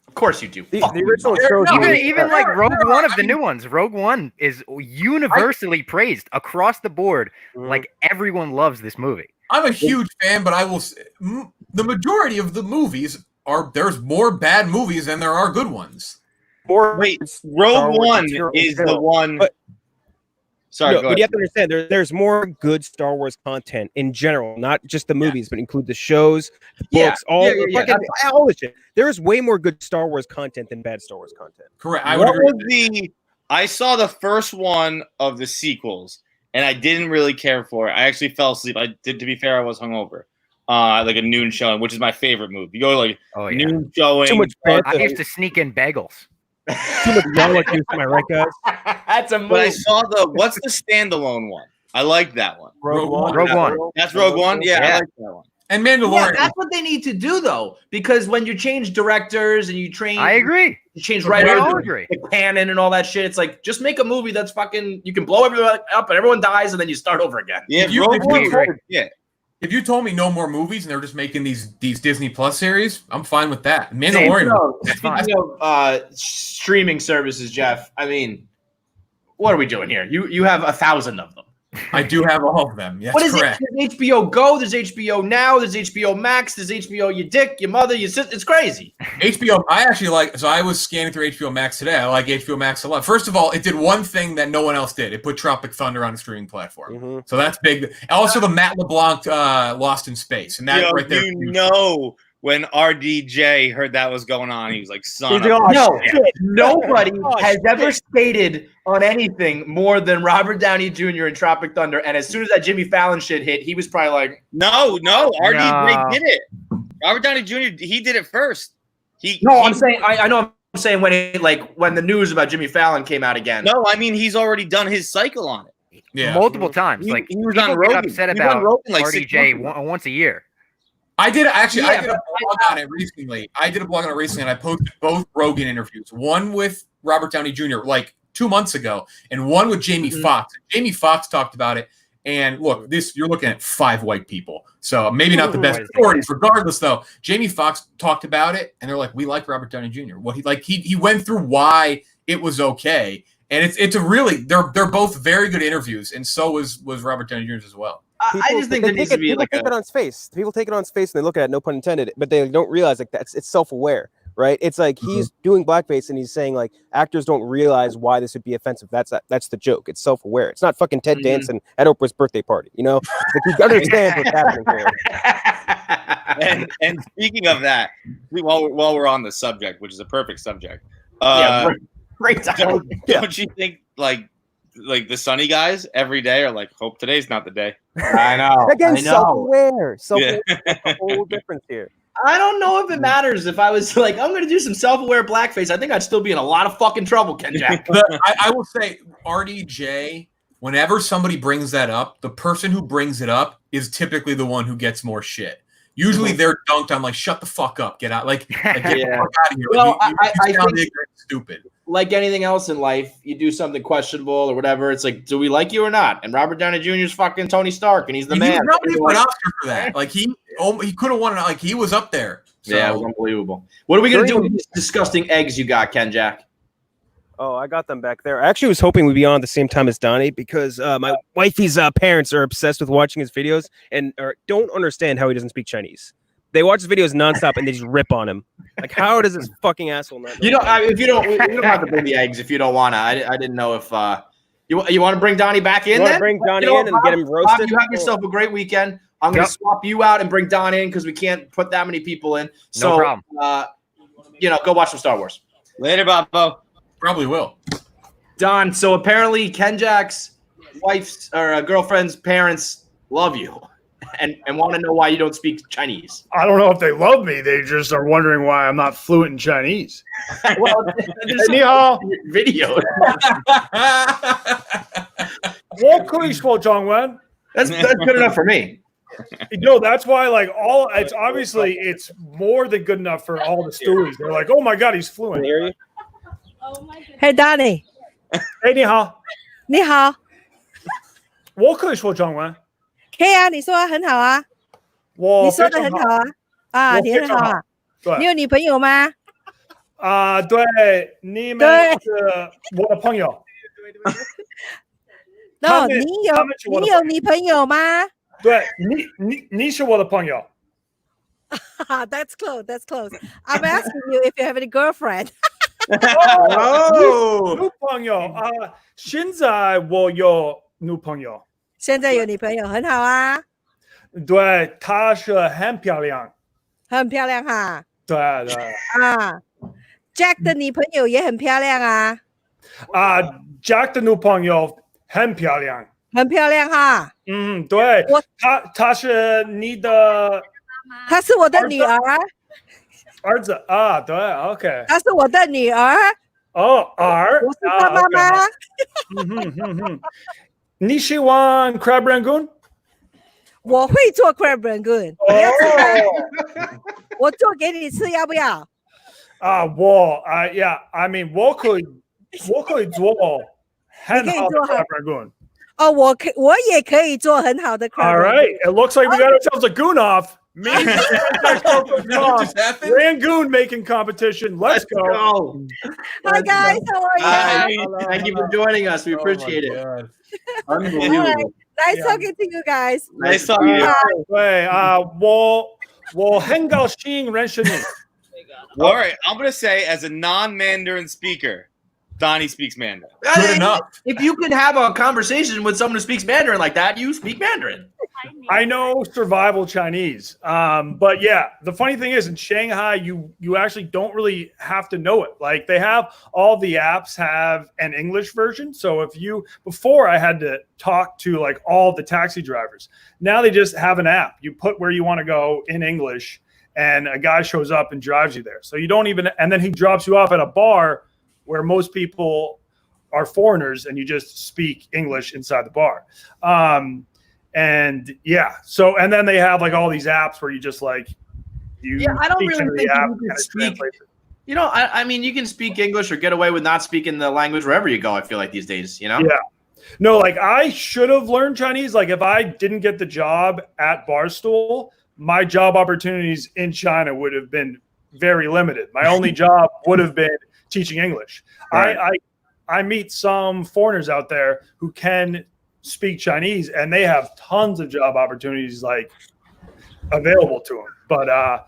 Of course you do. The original trilogy. Even like Rogue One of the new ones. Rogue One is universally praised across the board. Like everyone loves this movie. I'm a huge fan, but I will say the majority of the movies there's more bad movies than there are good ones. Rogue One is the one. Sorry, but you have to understand there's more good Star Wars content in general, not just the movies, but include the shows, the books, all the shit. There is way more good Star Wars content than bad Star Wars content. Correct. I saw the first one of the sequels, and I didn't really care for it. I actually fell asleep. To be fair, I was hungover. Like a noon showing, which is my favorite movie. You go noon showing. Too much I used to sneak in bagels. Too much yellow juice, am I right, guys? That's a movie. But I saw what's the standalone one? I like that one. Rogue One. That's Rogue One? Yeah, I like that one. And Mandalorian. Yeah, that's what they need to do, though, because when you change directors and you agree. You change writers, the canon and all that shit. It's like just make a movie that's fucking. You can blow everyone up and everyone dies, and then you start over again. Yeah, If you told me no more movies and they're just making these Disney Plus series, I'm fine with that. Mandalorian. Speaking of streaming services, Jeff, I mean, what are we doing here? You have 1,000 of them. I do have all of them. Yes, what is correct. it? There's HBO Go, there's HBO Now, there's HBO Max, there's HBO your dick, your mother, your sister. It's crazy. HBO, I actually like, so I was scanning through HBO Max today. I like HBO Max a lot. First of all, it did one thing that no one else did. It put Tropic Thunder on a streaming platform. Mm-hmm. So that's big. Also, the Matt LeBlanc Lost in Space. And that right there. When RDJ heard that was going on, he was like, son of nobody has ever stated on anything more than Robert Downey Jr. in Tropic Thunder. And as soon as that Jimmy Fallon shit hit, he was probably like, No, RDJ did it. Robert Downey Jr., he did it first. I'm saying when the news about Jimmy Fallon came out again. No, I mean, he's already done his cycle on it. Yeah. Multiple times. He was on Rogan. Upset about RDJ once a year. I did a blog on it recently. And I posted both Rogan interviews. One with Robert Downey Jr. like 2 months ago, and one with Jamie Foxx. Jamie Foxx talked about it. And look, you're looking at 5 white people, so maybe not the best authorities. Regardless, though, Jamie Foxx talked about it, and they're like, "We like Robert Downey Jr. What he went through why it was okay, and it's a really they're both very good interviews, and so was Robert Downey Jr. as well. I just think there needs to be like take it on space. People take it on space and they look at it, no pun intended, but they don't realize like it's self-aware. Right? It's like he's doing blackface and he's saying like actors don't realize why this would be offensive. That's the joke. It's self-aware. It's not fucking Ted Danson at Oprah's birthday party. You know, like he understands what's happening here. And speaking of that, while we're on the subject, which is a perfect subject, great time. Don't you think like the Sunny guys every day are like, hope today's not the day? I know. Again, self-aware. Self-aware. That's the whole difference here. I don't know if it matters. If I was like, I'm going to do some self-aware blackface, I think I'd still be in a lot of fucking trouble, Kenjac. I will say, RDJ, whenever somebody brings that up, the person who brings it up is typically the one who gets more shit. Usually they're dunked on like, shut the fuck up, get out. Like, get the fuck out of here. Well, you sound ignorant, stupid. Like anything else in life, you do something questionable or whatever. It's like, do we like you or not? And Robert Downey Jr. is fucking Tony Stark, and he's the man. He was nominated for an Oscar for that. Like he could have won it. Like he was up there. So. Yeah, it was unbelievable. What are we gonna do with these disgusting eggs you got, Kenjac? Oh, I got them back there. I actually was hoping we'd be on at the same time as Donny because my wifey's parents are obsessed with watching his videos and don't understand how he doesn't speak Chinese. They watch his videos nonstop and they just rip on him. Like, how does this fucking asshole not know? If you don't have to bring the eggs if you don't want to. I didn't know if you want to bring Donny back in. You want to bring Donny in and get him roasted? Bob, you have yourself a great weekend. I'm going to swap you out and bring Donny in because we can't put that many people in. So, no problem. Go watch some Star Wars. Later, Bobo. Probably will. Don, so apparently Kenjac's wife's or girlfriend's parents love you. And want to know why you don't speak Chinese. I don't know if they love me. They just are wondering why I'm not fluent in Chinese. Well, there's some video. That's good enough for me. That's why it's more than good enough for all the stories. They're like, oh my God, he's fluent. Hey, Donny. Hey, 你好。你好。我可以说中文。可以啊，你说很好啊，你说的很好啊，啊，你很好啊，你有女朋友吗？对，你们是我的朋友。No， 你有女朋友吗？对，你是我的朋友。That's close. That's close. I'm asking you if you have any girlfriend. 女朋友现在我有女朋友。现在有女朋友很好啊，对，她是很漂亮，很漂亮哈。对Jack 的女朋友也很漂亮啊。Jack 的女朋友很漂亮，很漂亮哈。对，她是你的，她是我的女儿。儿子对 ，OK。她是我的女儿。儿，我是她妈妈。你喜欢 crab rangoon？ 我会做 crab rangoon， 我做给你吃，要不要？我可以做很好的 crab rangoon。我也可以做很好的 crab rangoon。 All right, it looks like we got ourselves a goon-off. Rangoon making competition. Let's go. Hi guys, how are you? Thank you for joining us. We appreciate it. Unbelievable. Right. Nice talking to you guys. Nice talking to you. 对我很高兴认识你。 All right, I'm gonna say as a non-Mandarin speaker, Donny speaks Mandarin. Good enough. If you can have a conversation with someone who speaks Mandarin like that, you speak Mandarin. I know survival Chinese, but yeah, the funny thing is in Shanghai, you actually don't really have to know it. Like they have all the apps have an English version. So before I had to talk to like all the taxi drivers. Now they just have an app. You put where you want to go in English, and a guy shows up and drives you there. So you don't even, and then he drops you off at a bar where most people are foreigners, and you just speak English inside the bar. And yeah, so and then they have like all these apps where you just like I don't really think you can speak. You know, I mean, you can speak English or get away with not speaking the language wherever you go. I feel like these days, you know. Yeah. No, like I should have learned Chinese. Like if I didn't get the job at Barstool, my job opportunities in China would have been very limited. My only job would have been teaching English. Right. I meet some foreigners out there who can speak Chinese, and they have tons of job opportunities like available to them. But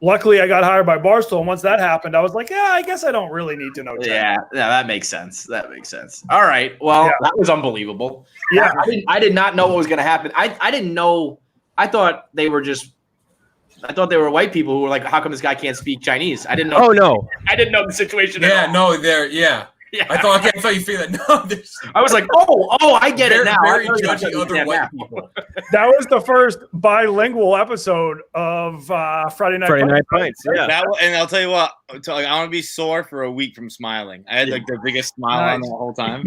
luckily, I got hired by Barstool, and once that happened, I was like, yeah, I guess I don't really need to know Chinese. Yeah, that makes sense. That makes sense. All right. Well, that was unbelievable. Yeah. I did not know what was going to happen. I didn't know. I thought they were white people who were like, how come this guy can't speak Chinese? I didn't know. Oh, no. I didn't know the situation Yeah, at all. no, they're, yeah. I thought you feel that. No, I was like, I get it now. Very judgy other white people. That was the first bilingual episode of Friday Night Pints. Yeah. And I'll tell you what, I want to be sore for a week from smiling. I had like the biggest smile on the whole time.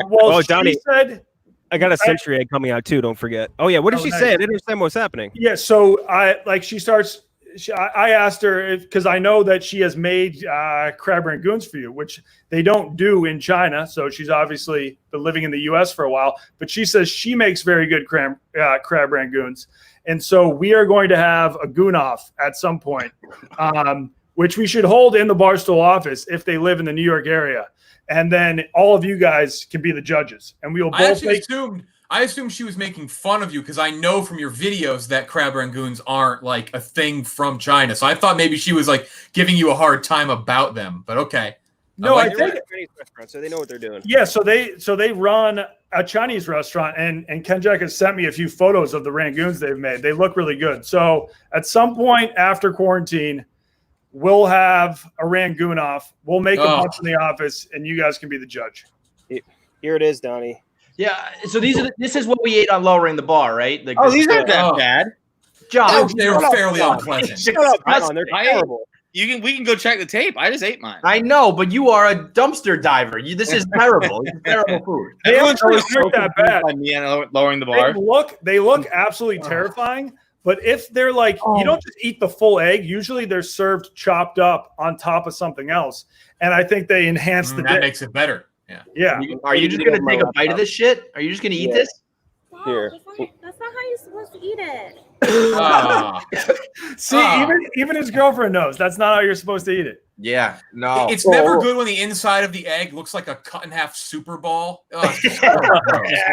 Well, Donny said, I got a century egg coming out too. Don't forget. Oh yeah, what did she say? I didn't understand what's happening. Yeah, so I asked her because I know that she has made crab rangoons for you, which they don't do in China. So she's obviously been living in the U.S. for a while. But she says she makes very good crab rangoons. And so we are going to have a goon-off at some point, which we should hold in the Barstool office if they live in the New York area. And then all of you guys can be the judges. And we will both I assumed she was making fun of you because I know from your videos that crab rangoons aren't like a thing from China. So I thought maybe she was like giving you a hard time about them. But okay. No, I think Chinese restaurant, so they know what they're doing. Yeah, so they run a Chinese restaurant, and Kenjac has sent me a few photos of the rangoons they've made. They look really good. So at some point after quarantine, we'll have a rangoon off. We'll make a bunch in the office, and you guys can be the judge. Here it is, Donny. Yeah, so this is what we ate on Lowering the Bar, right? Like these aren't that bad. John, they were fairly unpleasant. Shut up, John. They're terrible. We can go check the tape. I just ate mine. I know, but you are a dumpster diver. This is terrible. It's terrible food. Everyone's aren't that bad. By me and Lowering the Bar. They look absolutely terrifying. But if they're like, you don't just eat the full egg. Usually they're served chopped up on top of something else, and I think they enhance the dish. That makes it better. Yeah. Are you just gonna take a bite of this shit? Are you just gonna eat this? Here. That's not how you're supposed to eat it. See, even his girlfriend knows that's not how you're supposed to eat it. Yeah, no. It's never good when the inside of the egg looks like a cut in half Super Ball. That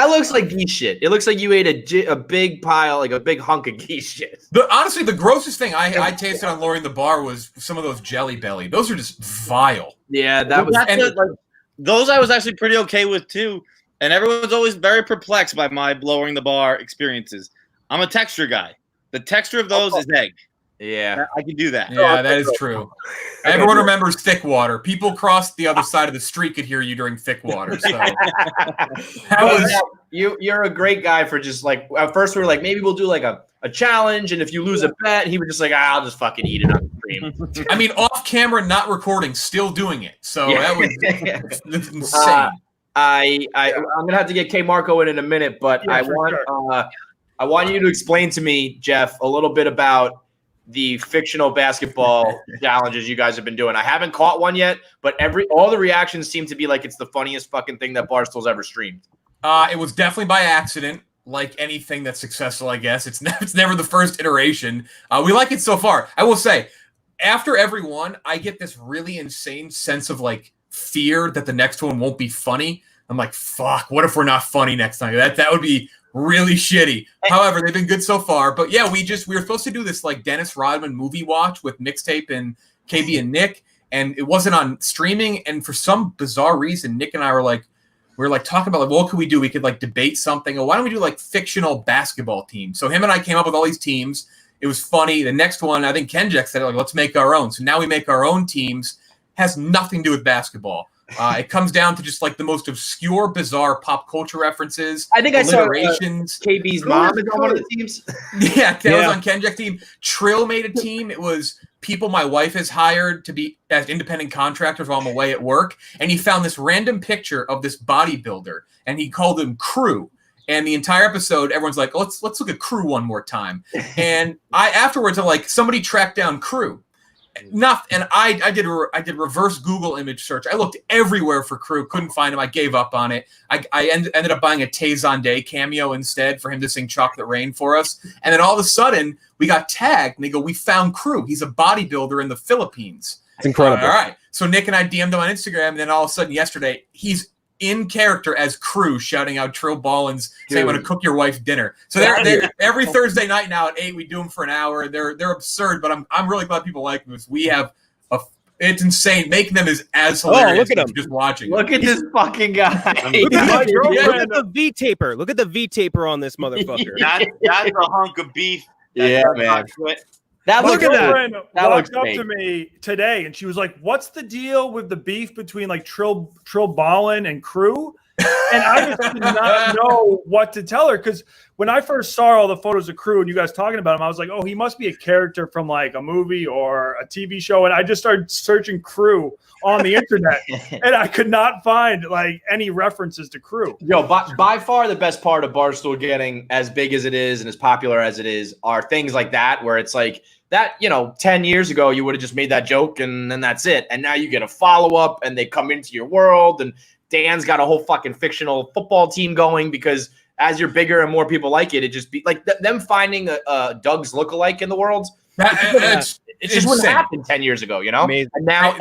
looks like geese shit. It looks like you ate a big pile, like a big hunk of geese shit. Honestly, the grossest thing I tasted on Lowering the Bar was some of those Jelly Belly. Those are just vile. Yeah, that was. Those I was actually pretty okay with too. And everyone's always very perplexed by my Lowering the Bar experiences. I'm a texture guy. The texture of those is egg. Yeah, I can do that. Yeah, that is true. Everyone remembers thick water. People crossed the other side of the street could hear you during thick water. So you're a great guy for just like at first we were like maybe we'll do like a challenge, and if you lose a bet, he was just like I'll just fucking eat it on stream. I mean, off camera, not recording, still doing it. So that was insane. I'm gonna have to get KMarko in a minute, but I want you to explain to me, Jeff, a little bit about the fictional basketball challenges you guys have been doing. I haven't caught one yet, but all the reactions seem to be like it's the funniest fucking thing that Barstool's ever streamed. It was definitely by accident, like anything that's successful, I guess. It's never the first iteration. We like it so far. I will say, after every one, I get this really insane sense of like fear that the next one won't be funny. I'm like, fuck, what if we're not funny next time? That would be really shitty. However, they've been good so far. But yeah, we were supposed to do this like Dennis Rodman movie watch with Mixtape and KB and Nick, and it wasn't on streaming. And for some bizarre reason, Nick and I were talking about like, what could we do? We could like debate something. Or why don't we do like fictional basketball teams? So him and I came up with all these teams. It was funny. The next one, I think Kenjac said, like, let's make our own. So now we make our own teams. Has nothing to do with basketball. It comes down to just like the most obscure, bizarre pop culture references. I think I saw KB's mom is on one of the teams. Yeah, that was on Kenjac's team. Trill made a team. It was people my wife has hired to be as independent contractors while I'm away at work. And he found this random picture of this bodybuilder, and he called him Crew. And the entire episode, everyone's like, let's look at Crew one more time. And afterwards, I'm like, somebody tracked down Crew. Nothing. And I did reverse Google image search. I looked everywhere for Crew, couldn't find him. I gave up on it. I ended up buying a Tazon Day cameo instead for him to sing Chocolate Rain for us. And then all of a sudden we got tagged and they go, "We found Crew. He's a bodybuilder in the Philippines." It's incredible. All right. So Nick and I DM'd him on Instagram, and then all of a sudden yesterday he's in character as Crew, shouting out Trill Bolen's saying, "I'm going to cook your wife dinner." So they're every Thursday night now at 8, we do them for an hour. They're absurd, but I'm really glad people like them. We have it's insane. Making them is as hilarious. Look at him. Just watching. Look at this fucking guy. Look at the V taper. Look at the V taper on this motherfucker. That's a hunk of beef. Yeah, man. That My looks girlfriend walked up fake. to me today and she was like, "What's the deal with the beef between like Trill Bolen and Crew?" And I just did not know what to tell her, because when I first saw all the photos of Crew and you guys talking about him, I was like, "Oh, he must be a character from like a movie or a TV show." And I just started searching Crew on the internet, and I could not find like any references to Crew. Yo, by far the best part of Barstool getting as big as it is and as popular as it is are things like that, where it's like that, 10 years ago, you would have just made that joke and then that's it. And now you get a follow-up and they come into your world, and Dan's got a whole fucking fictional football team going, because as you're bigger and more people like it, it just be like them finding a Doug's lookalike in the world. It just wouldn't happen 10 years ago, Amazing. And now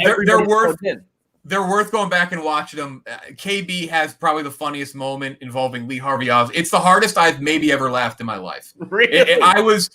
they're worth going back and watching them. KB has probably the funniest moment involving Lee Harvey Oswald. It's the hardest I've maybe ever laughed in my life. Really? I was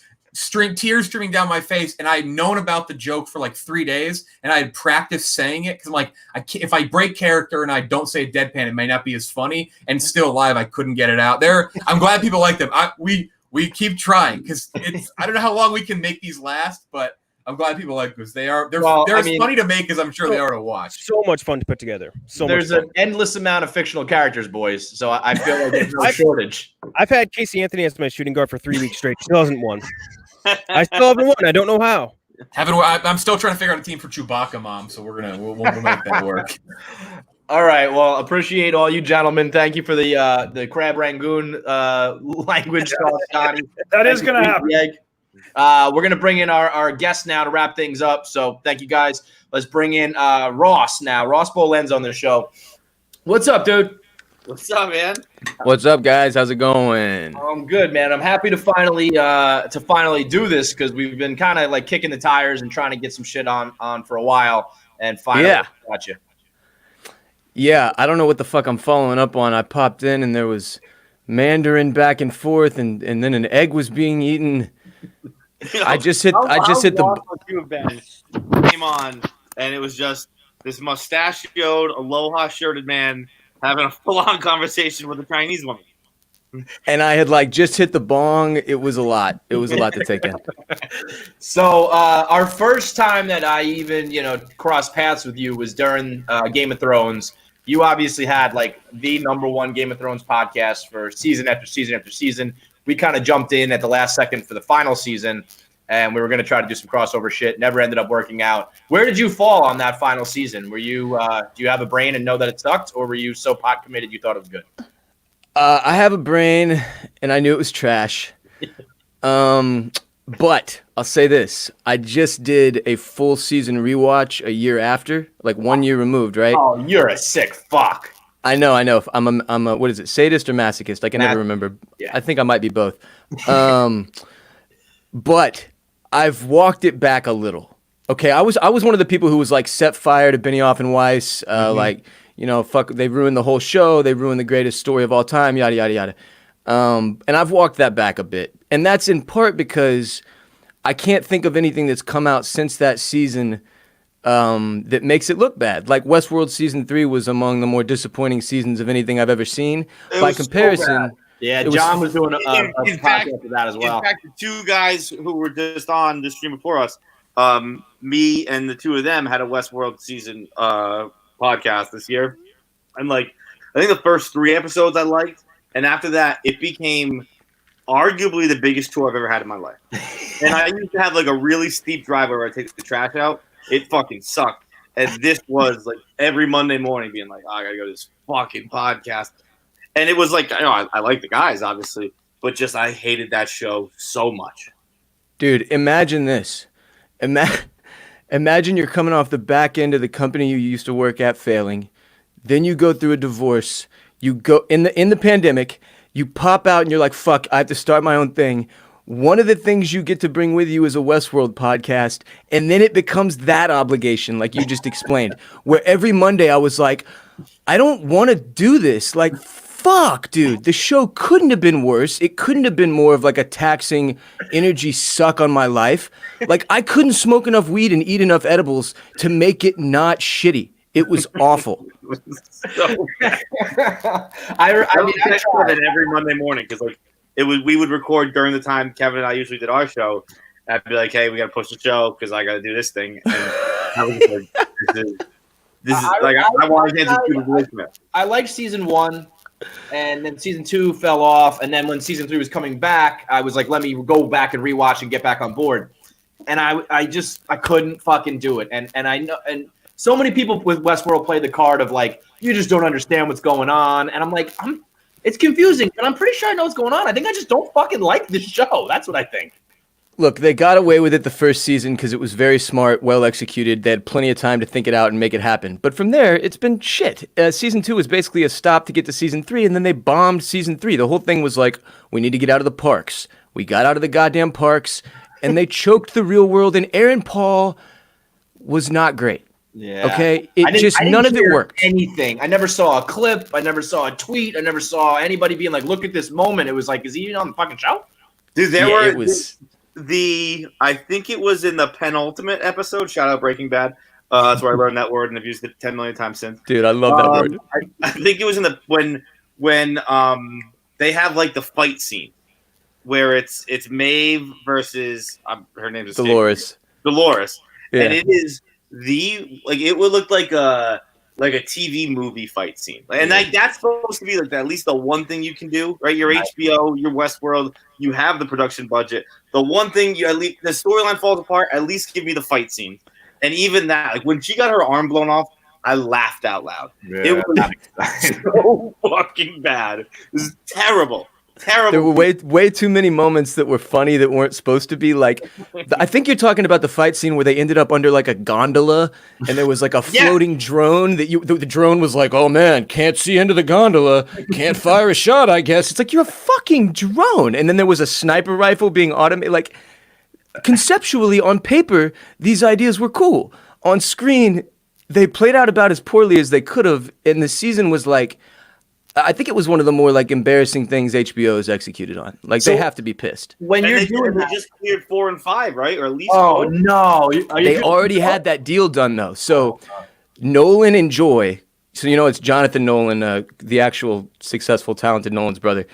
tears streaming down my face, and I had known about the joke for like 3 days, and I had practiced saying it because I'm like, if I break character and I don't say deadpan, it may not be as funny. And still live, I couldn't get it out there. I'm glad people like them. We keep trying, because I don't know how long we can make these last, but I'm glad people like them, because they're as funny to make as I'm sure they are to watch. So much fun to put together. There's an endless amount of fictional characters, boys. So I feel like there's no shortage. I've had Casey Anthony as my shooting guard for 3 weeks straight. Still hasn't won. I still haven't won. I don't know how. I'm still trying to figure out a team for Chewbacca, Mom. So we'll make that work. All right. Well, appreciate all you gentlemen. Thank you for the crab rangoon language talk, Donny. That is going to happen. We're going to bring in our guest now to wrap things up. So thank you, guys. Let's bring in Ross now. Ross Bolen's on the show. What's up, dude? What's up, man? What's up, guys? How's it going? I'm good, man. I'm happy to finally do this, because we've been kind of like kicking the tires and trying to get some shit on for a while, and finally got you. Yeah, I don't know what the fuck I'm following up on. I popped in and there was Mandarin back and forth, and then an egg was being eaten. I just hit the came on, and it was just this mustachioed, aloha shirted man having a full-on conversation with a Chinese woman. And I had just hit the bong. It was a lot. It was a lot to take in. So our first time that I even, crossed paths with you was during Game of Thrones. You obviously had the #1 Game of Thrones podcast for season after season after season. We kind of jumped in at the last second for the final season, and we were going to try to do some crossover shit. Never ended up working out. Where did you fall on that final season? Were you do you have a brain and know that it sucked, or were you so pot committed you thought it was good? I have a brain, and I knew it was trash. But I'll say this: I just did a full season rewatch a year after, 1 year removed, right? Oh, you're a sick fuck. I know. I'm a what is it, sadist or masochist? I can never remember. Yeah. I think I might be both. But I've walked it back a little. Okay, I was one of the people who was set fire to Benioff and Weiss. Fuck, they ruined the whole show. They ruined the greatest story of all time. Yada yada yada. And I've walked that back a bit, and that's in part because I can't think of anything that's come out since that season that makes it look bad. Westworld season 3 was among the more disappointing seasons of anything I've ever seen. By comparison, John was doing a podcast of that as well. In fact, the two guys who were just on the stream before us, me and the two of them had a Westworld season podcast this year, and I think the first 3 episodes I liked, and after that, it became arguably the biggest tour I've ever had in my life. And I used to have a really steep driveway where I take the trash out. It fucking sucked. And this was every Monday morning being I gotta go to this fucking podcast. And it was I like the guys, obviously, but just I hated that show so much. Dude, imagine this. Imagine you're coming off the back end of the company you used to work at failing. Then you go through a divorce. You go in the pandemic, you pop out and you're like, fuck, I have to start my own thing. One of the things you get to bring with you is a Westworld podcast. And then it becomes that obligation, like you just explained, where every Monday I was like, I don't want to do this. Like, fuck, dude, the show couldn't have been worse. It couldn't have been more of like a taxing energy suck on my life. Like, I couldn't smoke enough weed and eat enough edibles to make it not shitty. It was awful. So I text Kevin every Monday morning because like we would record during the time Kevin and I usually did our show. I'd be like, hey, we got to push the show because I got to do this thing. And I was like, this is like I want to get to the relationship. I liked season 1. And then season 2 fell off. And then when season 3 was coming back, I was like, let me go back and rewatch and get back on board. And I couldn't fucking do it. And I know, and so many people with Westworld play the card of like, you just don't understand what's going on. And I'm like, it's confusing, but I'm pretty sure I know what's going on. I think I just don't fucking like this show. That's what I think. Look, they got away with it the first season because it was very smart, well executed. They had plenty of time to think it out and make it happen. But from there, it's been shit. Season 2 was basically a stop to get to season 3, and then they bombed season 3. The whole thing was like, we need to get out of the parks. We got out of the goddamn parks, and they choked the real world, and Aaron Paul was not great. Yeah. Okay? None of it worked. Anything. I never saw a clip. I never saw a tweet. I never saw anybody being like, look at this moment. It was like, is he even on the fucking show? Dude, it was... I think it was in the penultimate episode. Shout out Breaking Bad. That's where I learned that word and I've used it 10 million times since. Dude, I love that word. I think it was in the when they have like the fight scene where it's Maeve versus her name is Dolores. Yeah. And it is it would look like a TV movie fight scene. And that's supposed to be like at least the one thing you can do, right? Your HBO, your Westworld, you have the production budget. The one thing at least the storyline falls apart, at least give me the fight scene. And even that, like when she got her arm blown off, I laughed out loud. Yeah. It was so fucking bad. It was terrible. There were way too many moments that were funny that weren't supposed to be. Like, I think you're talking about the fight scene where they ended up under like a gondola and there was like a floating drone that the drone was like, oh man, can't see into the gondola, can't fire a shot, I guess. It's like, you're a fucking drone. And then there was a sniper rifle being automated. Like, conceptually on paper, these ideas were cool. On screen, they played out about as poorly as they could have. And the season was like, I think it was one of the more like embarrassing things HBO has executed on. Like, they have to be pissed. When you're doing they just cleared 4 and 5, right? Or at least. Oh 4. No! They already had that deal done though. So Nolan and Joy. So it's Jonathan Nolan, the actual successful, talented Nolan's brother,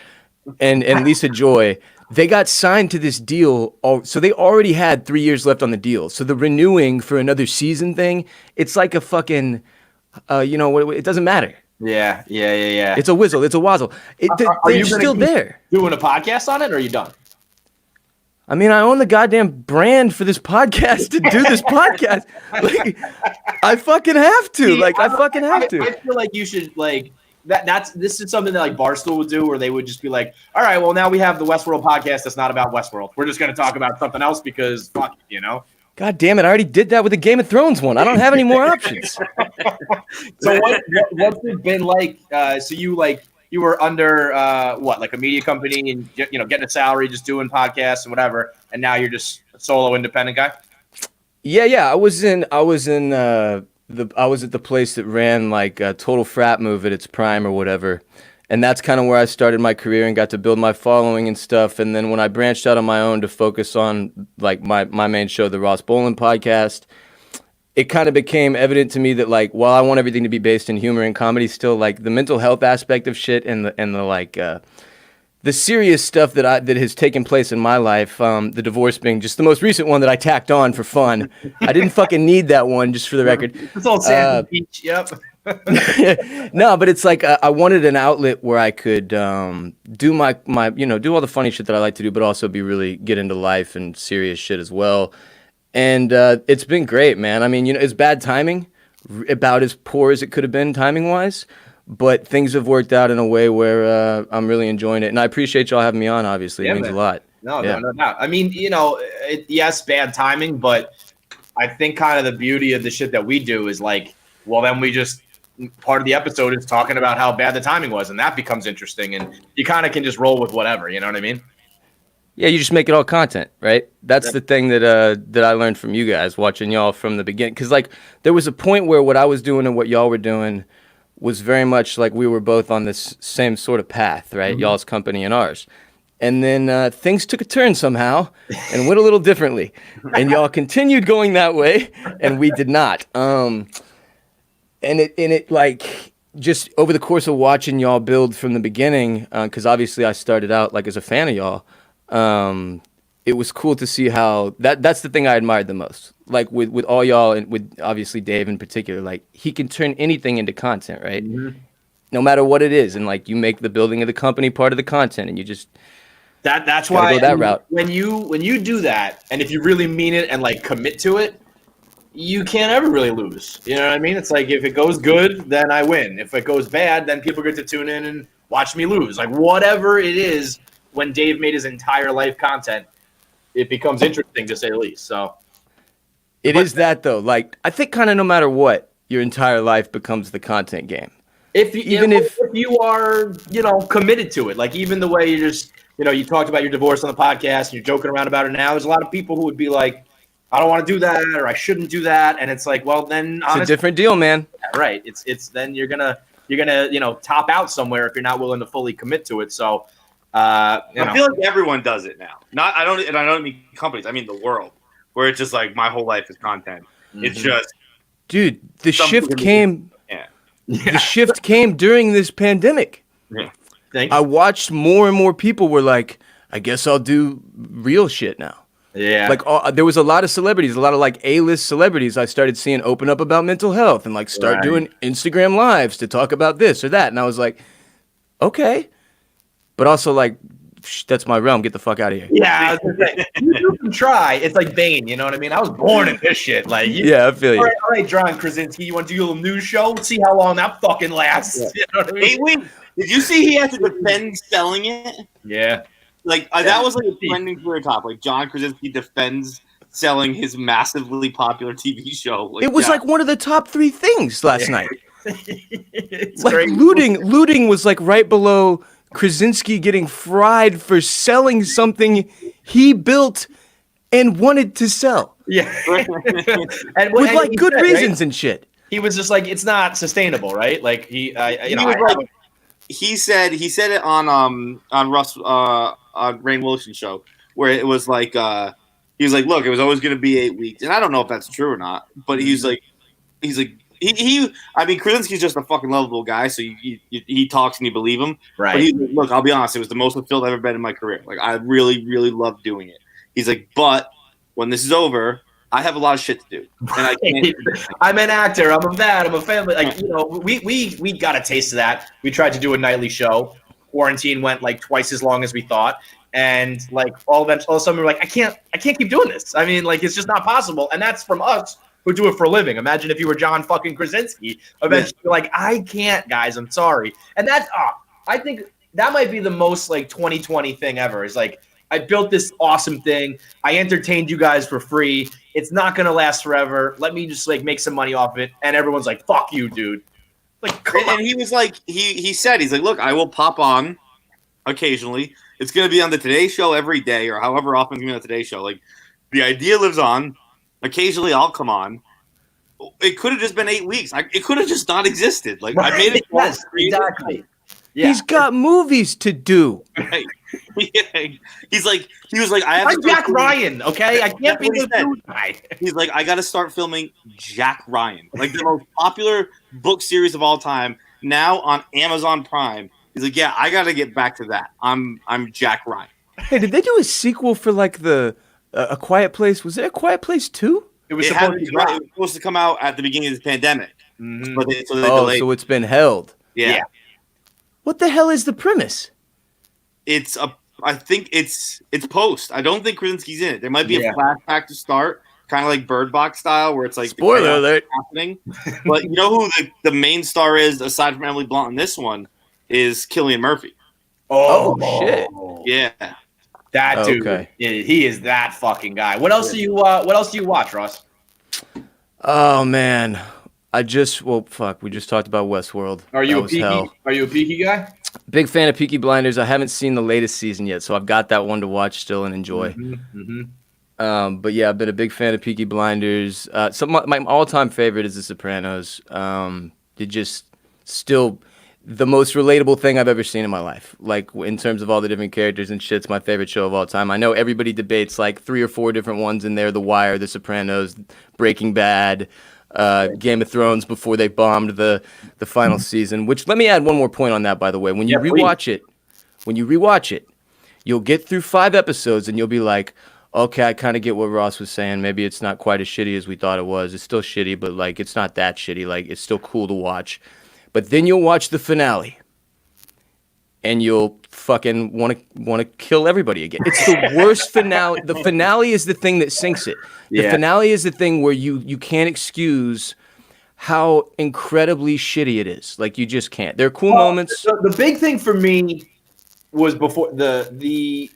and Lisa Joy. They got signed to this deal. So they already had 3 years left on the deal. So the renewing for another season thing, it's like a fucking, it doesn't matter. Yeah. It's a whizzle. It's a wazzle. They're still there. Doing a podcast on it, or are you done? I mean, I own the goddamn brand for this podcast to do this podcast. Like, I fucking have to. I feel like you should like that. This is something that like Barstool would do, where they would just be like, all right, well now we have the Westworld podcast that's not about Westworld. We're just going to talk about something else because fuck, God damn it! I already did that with the Game of Thrones one. I don't have any more options. So what's it been like? So you were under like a media company and getting a salary, just doing podcasts and whatever, and now you're just a solo independent guy. Yeah. I was at the place that ran like a total frat move at its prime or whatever. And that's kind of where I started my career and got to build my following and stuff. And then when I branched out on my own to focus on like my main show, the Ross Bolen podcast, it kind of became evident to me that like, while I want everything to be based in humor and comedy, still like the mental health aspect of shit and the like the serious stuff that has taken place in my life, the divorce being just the most recent one that I tacked on for fun. I didn't fucking need that one, just for the record. It's old Sand Beach. Yep. No, but it's like I wanted an outlet where I could do my do all the funny shit that I like to do, but also really get into life and serious shit as well. And it's been great, man. I mean, it's bad timing, about as poor as it could have been timing wise, but things have worked out in a way where I'm really enjoying it. And I appreciate y'all having me on. Obviously, it means a lot. No doubt. I mean, yes, bad timing, but I think kind of the beauty of the shit that we do is like, well, then we just part of the episode is talking about how bad the timing was, and that becomes interesting, and you kind of can just roll with whatever. You know what I mean? Yeah, you just make it all content, right? That's the thing that I learned from you guys watching y'all from the beginning. Because like there was a point where what I was doing and what y'all were doing was very much like we were both on this same sort of path, right? Mm-hmm. Y'all's company and ours. And then things took a turn somehow and went a little differently. And y'all continued going that way, and we did not. And it like just over the course of watching y'all build from the beginning, because obviously I started out like as a fan of y'all. It was cool to see how that's the thing I admired the most. Like with all y'all and with obviously Dave in particular, like he can turn anything into content, right? Mm-hmm. No matter what it is. And like you make the building of the company part of the content, and you just that's why go that route. When you do that, and if you really mean it and like commit to it, you can't ever really lose. You know what I mean? It's like if it goes good, then I win. If it goes bad, then people get to tune in and watch me lose. Like whatever it is. When Dave made his entire life content, it becomes interesting to say the least. So it is that though. Like I think kind of no matter what, your entire life becomes the content game. If you are, committed to it, like even the way you just, you talked about your divorce on the podcast and you're joking around about it now, there's a lot of people who would be like, I don't want to do that, or I shouldn't do that. And it's like, well, then it's a different deal, man. Right. It's then you're gonna, top out somewhere if you're not willing to fully commit to it. So, I feel like everyone does it now. I don't mean companies. I mean the world, where it's just like my whole life is content. Mm-hmm. It's just, dude. The shift came. Yeah. The shift came during this pandemic. Yeah. I watched more and more people were like, I guess I'll do real shit now. Yeah. Like there was a lot of celebrities, a lot of like A-list celebrities I started seeing open up about mental health and like start doing Instagram lives to talk about this or that, and I was like, okay. But also, like, that's my realm. Get the fuck out of here. Yeah, I was gonna say, you can try. It's like Bane, you know what I mean? I was born in this shit. Like, I feel you. All right, John Krasinski, you want to do a little news show? Let's see how long that fucking lasts. Yeah. You know what I mean? 8 weeks. Did you see he had to defend selling it? Yeah. Like, that was like a trending career top. Like, John Krasinski defends selling his massively popular TV show. Like, it was like one of the top 3 things last night. Like, looting was like right below Krasinski getting fried for selling something he built and wanted to sell. Yeah. and like good reasons and shit. He was just like, it's not sustainable, right? Like he said it on Russ on Rainn Wilson's show, where it was like he was like, look, it was always going to be 8 weeks, and I don't know if that's true or not, but he's like. I mean, Krasinski's just a fucking lovable guy, so he talks and you believe him. Right. But he's like, look, I'll be honest, it was the most fulfilled I've ever been in my career. Like, I really, really love doing it. He's like, but when this is over, I have a lot of shit to do, and I can't. I'm an actor. I'm a dad. I'm a family. Like, we got a taste of that. We tried to do a nightly show. Quarantine went like twice as long as we thought, and like all of a sudden we were like, I can't keep doing this. I mean, like, it's just not possible, and that's from us who do it for a living. Imagine if you were John fucking Krasinski. Eventually, you're like, I can't, guys. I'm sorry. And that's I think that might be the most like 2020 thing ever. Is like, I built this awesome thing. I entertained you guys for free. It's not gonna last forever. Let me just like make some money off it. And everyone's like, fuck you, dude. Like, and he was like, he said, he's like, look, I will pop on occasionally. It's gonna be on the Today Show every day, or however often it's gonna be on the Today Show. Like, the idea lives on. Occasionally, I'll come on. It could have just been 8 weeks. It could have just not existed. Like, I made it. Yes, exactly. Yeah. He's got movies to do. Right. Yeah. He was like, I have I'm Jack Ryan, okay? I can't be the food guy. He's like, I got to start filming Jack Ryan, like the most popular book series of all time, now on Amazon Prime. He's like, yeah, I got to get back to that. I'm Jack Ryan. Hey, did they do a sequel for like the A Quiet Place? Was there A Quiet Place 2? It was supposed to come out at the beginning of the pandemic. Mm-hmm. But they delayed. So it's been held. Yeah. What the hell is the premise? I think it's post. I don't think Krasinski's in it. There might be a flashback to start, kind of like Bird Box style, where it's like spoiler alert happening. But you know who the main star is, aside from Emily Blunt in this one, is Cillian Murphy. Oh shit! Yeah, that dude. Okay. He is that fucking guy. What else do you watch, Ross? Oh man, we just talked about Westworld. Are you That a was Peaky? hell. Are you a Peaky guy? Big fan of Peaky Blinders. I haven't seen the latest season yet, so I've got that one to watch still and enjoy. But yeah, I've been a big fan of Peaky Blinders. My all-time favorite is The Sopranos. It just still the most relatable thing I've ever seen in my life. Like in terms of all the different characters and shit, it's my favorite show of all time. I know everybody debates like 3 or 4 different ones in there: The Wire, The Sopranos, Breaking Bad, Game of Thrones before they bombed the final season. Which, let me add one more point on that, by the way. When you rewatch it, you'll get through 5 episodes and you'll be like, okay, I kind of get what Ross was saying. Maybe it's not quite as shitty as we thought it was. It's still shitty, but like it's not that shitty. Like it's still cool to watch. But then you'll watch the finale, and you'll fucking want to kill everybody again. It's the worst finale. The finale is the thing that sinks it. The finale is the thing where you can't excuse how incredibly shitty it is. Like you just can't. There are cool moments. The big thing for me was before the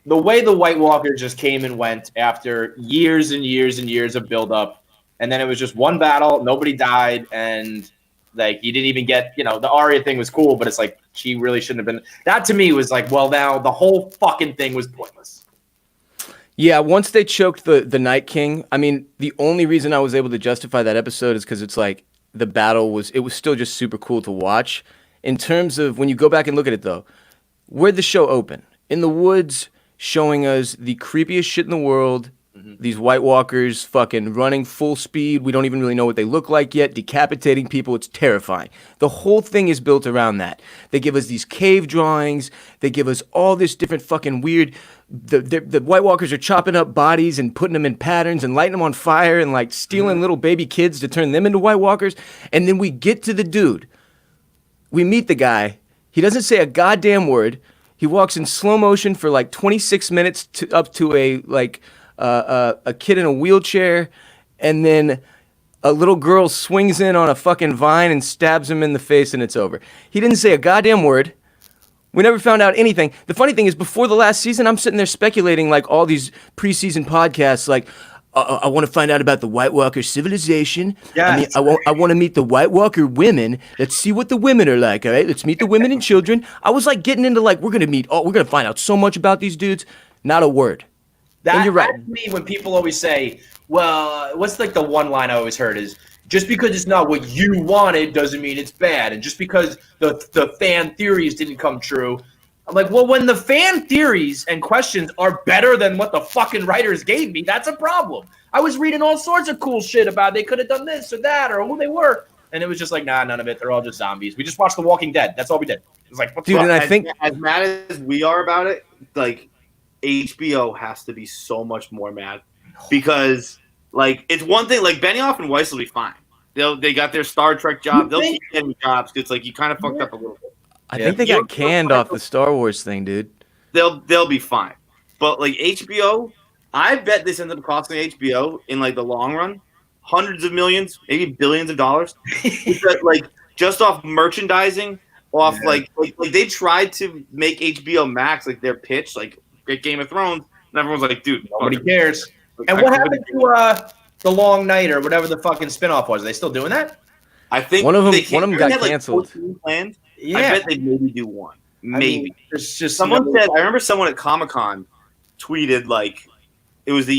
way the White Walkers just came and went after years and years and years of buildup, and then it was just one battle, nobody died, and like you didn't even get, the Arya thing was cool, but it's like she really shouldn't have been. That to me was like, well, now the whole fucking thing was pointless. Yeah, once they choked the Night King, I mean, the only reason I was able to justify that episode is because it's like the battle was still just super cool to watch. In terms of when you go back and look at it though, where'd the show open? In the woods, showing us the creepiest shit in the world. These White Walkers fucking running full speed. We don't even really know what they look like yet. Decapitating people. It's terrifying. The whole thing is built around that. They give us these cave drawings. They give us all this different fucking weird. The White Walkers are chopping up bodies and putting them in patterns and lighting them on fire and like stealing little baby kids to turn them into White Walkers. And then we get to the dude. We meet the guy. He doesn't say a goddamn word. He walks in slow motion for like 26 minutes up to a kid in a wheelchair, and then a little girl swings in on a fucking vine and stabs him in the face, and it's over. He didn't say a goddamn word. We never found out anything. The funny thing is, before the last season, I'm sitting there speculating like all these preseason podcasts, like, I want to find out about the White Walker civilization. Yes. I want to meet the White Walker women. Let's see what the women are like. All right, let's meet the women and children. I was like getting into like we're gonna find out so much about these dudes. Not a word. And you're right. That's me when people always say, well, what's like the one line I always heard is, just because it's not what you wanted doesn't mean it's bad. And just because the fan theories didn't come true. I'm like, well, when the fan theories and questions are better than what the fucking writers gave me, that's a problem. I was reading all sorts of cool shit about they could have done this or that or who they were. And it was just like, nah, none of it. They're all just zombies. We just watched The Walking Dead. That's all we did. It was like, what's Dude, wrong? and I think as mad as we are about it, like HBO has to be so much more mad because like it's one thing like Benioff and Weiss will be fine. They got their Star Trek job. They'll keep getting jobs. It's like you kind of fucked up a little bit. I think they got canned off the Star Wars thing, dude. They'll be fine. But like HBO, I bet this ends up costing HBO in like the long run hundreds of millions, maybe billions of dollars. Because like just off merchandising, off like they tried to make HBO Max like their pitch, like get Game of Thrones, and everyone's like, dude, nobody cares. And what happened to The Long Night or whatever the fucking spinoff was? Are they still doing that? I think one of them got canceled. Planned. Yeah. I bet they maybe do one. Maybe. I mean, it's just someone said. I remember someone at Comic-Con tweeted like it was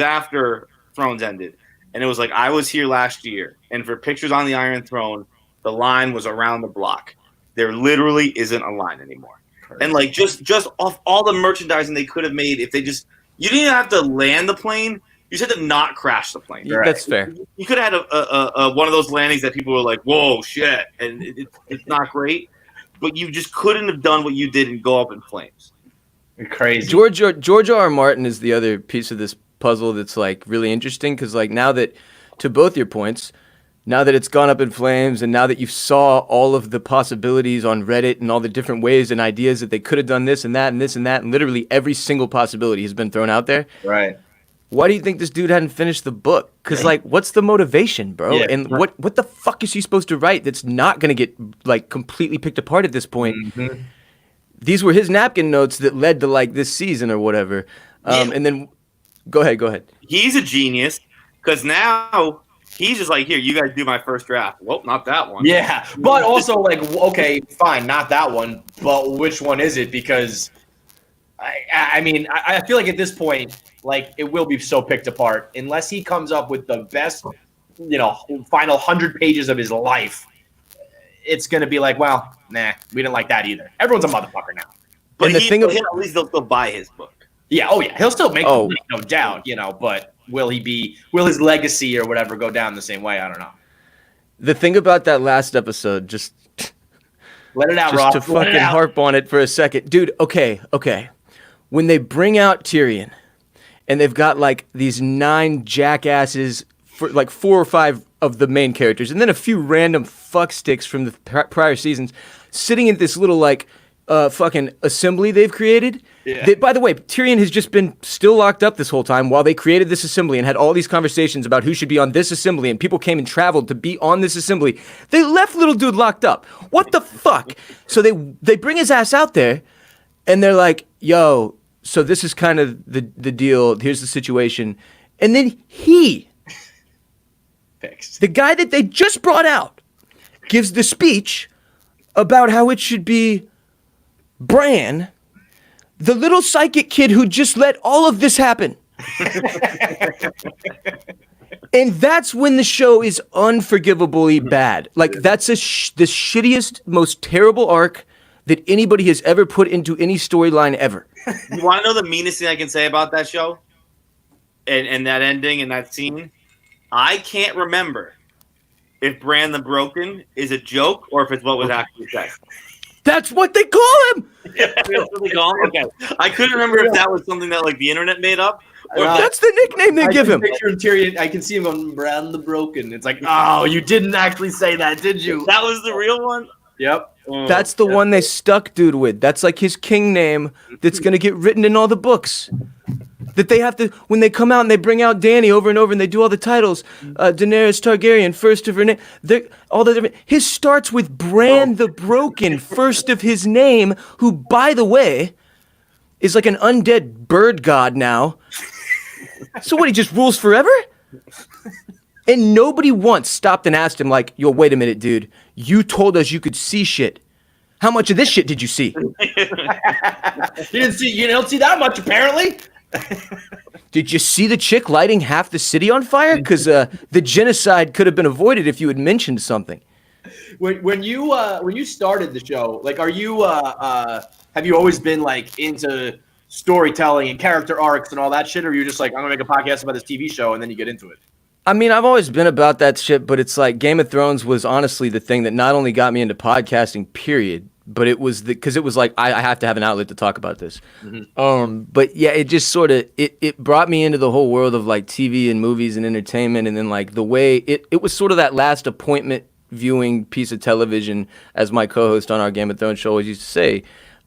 after Thrones ended, and it was like I was here last year, and for pictures on the Iron Throne, the line was around the block. There literally isn't a line anymore, and like just off all the merchandising they could have made if they just you didn't even have to land the plane. You just had to not crash the plane. Right. That's fair. You could have had a one of those landings that people were like, "Whoa, shit," and it's not great. But you just couldn't have done what you did and go up in flames. You're crazy. George R. Martin is the other piece of this puzzle that's like really interesting because like now that, to both your points, now that it's gone up in flames and now that you saw all of the possibilities on Reddit and all the different ways and ideas that they could have done this and that and this and that and literally every single possibility has been thrown out there. Right. Why do you think this dude hadn't finished the book? Because, like, what's the motivation, bro? Yeah. And what the fuck is he supposed to write that's not going to get, like, completely picked apart at this point? Mm-hmm. These were his napkin notes that led to, like, this season or whatever. And then, go ahead. He's a genius because now He's just like, here, you guys do my first draft. Well, not that one. Yeah, but also like, okay, fine, not that one, but which one is it? Because I mean, I feel like at this point, like it will be so picked apart unless he comes up with the best, final 100 pages of his life. It's going to be like, well, nah, we didn't like that either. Everyone's a motherfucker now. But at least they'll still buy his book. Yeah, oh yeah, he'll still make money, no doubt, but will his legacy or whatever go down the same way? I don't know. The thing about that last episode, just let it out, Rob. Just to fucking harp on it for a second. Dude, okay. When they bring out Tyrion and they've got like these 9 jackasses for like 4 or 5 of the main characters and then a few random fucksticks from the prior seasons sitting in this little like fucking assembly they've created. Yeah. By the way, Tyrion has just been still locked up this whole time while they created this assembly and had all these conversations about who should be on this assembly, and people came and traveled to be on this assembly. They left little dude locked up. What the fuck? So they bring his ass out there and they're like, yo, so this is kind of the deal. Here's the situation. And then the guy that they just brought out, gives the speech about how it should be Bran, the little psychic kid who just let all of this happen. And that's when the show is unforgivably bad. Like, that's the shittiest, most terrible arc that anybody has ever put into any storyline ever. You want to know the meanest thing I can say about that show? And that ending and that scene? I can't remember if Bran the Broken is a joke or if it's what was actually said. That's what they call him. Okay. I couldn't remember if that was something that like the internet made up. Or that's the nickname they give him. Picture Tyrion, I can see him on Bran the Broken. It's like, oh, you didn't actually say that, did you? That was the real one? Yep. That's the one they stuck dude with. That's like his king name that's going to get written in all the books. That they have to, when they come out and they bring out Danny over and over and they do all the titles, Daenerys Targaryen, first of her name, his starts with Bran the Broken, first of his name, who, by the way, is like an undead bird god now. So what, he just rules forever? And nobody once stopped and asked him like, yo, wait a minute, dude, you told us you could see shit. How much of this shit did you see? You don't see that much, apparently. Did you see the chick lighting half the city on fire? Because the genocide could have been avoided if you had mentioned something. When you started the show, like, are you have you always been like into storytelling and character arcs and all that shit, or are you just like, I'm gonna make a podcast about this TV show and then you get into it? I mean, I've always been about that shit, but it's like Game of Thrones was honestly the thing that not only got me into podcasting, period, but it was because it was like I have to have an outlet to talk about this. Mm-hmm. But yeah, it just sort of it brought me into the whole world of like TV and movies and entertainment, and then like the way it was sort of that last appointment viewing piece of television, as my co-host on our Game of Thrones show always used to say,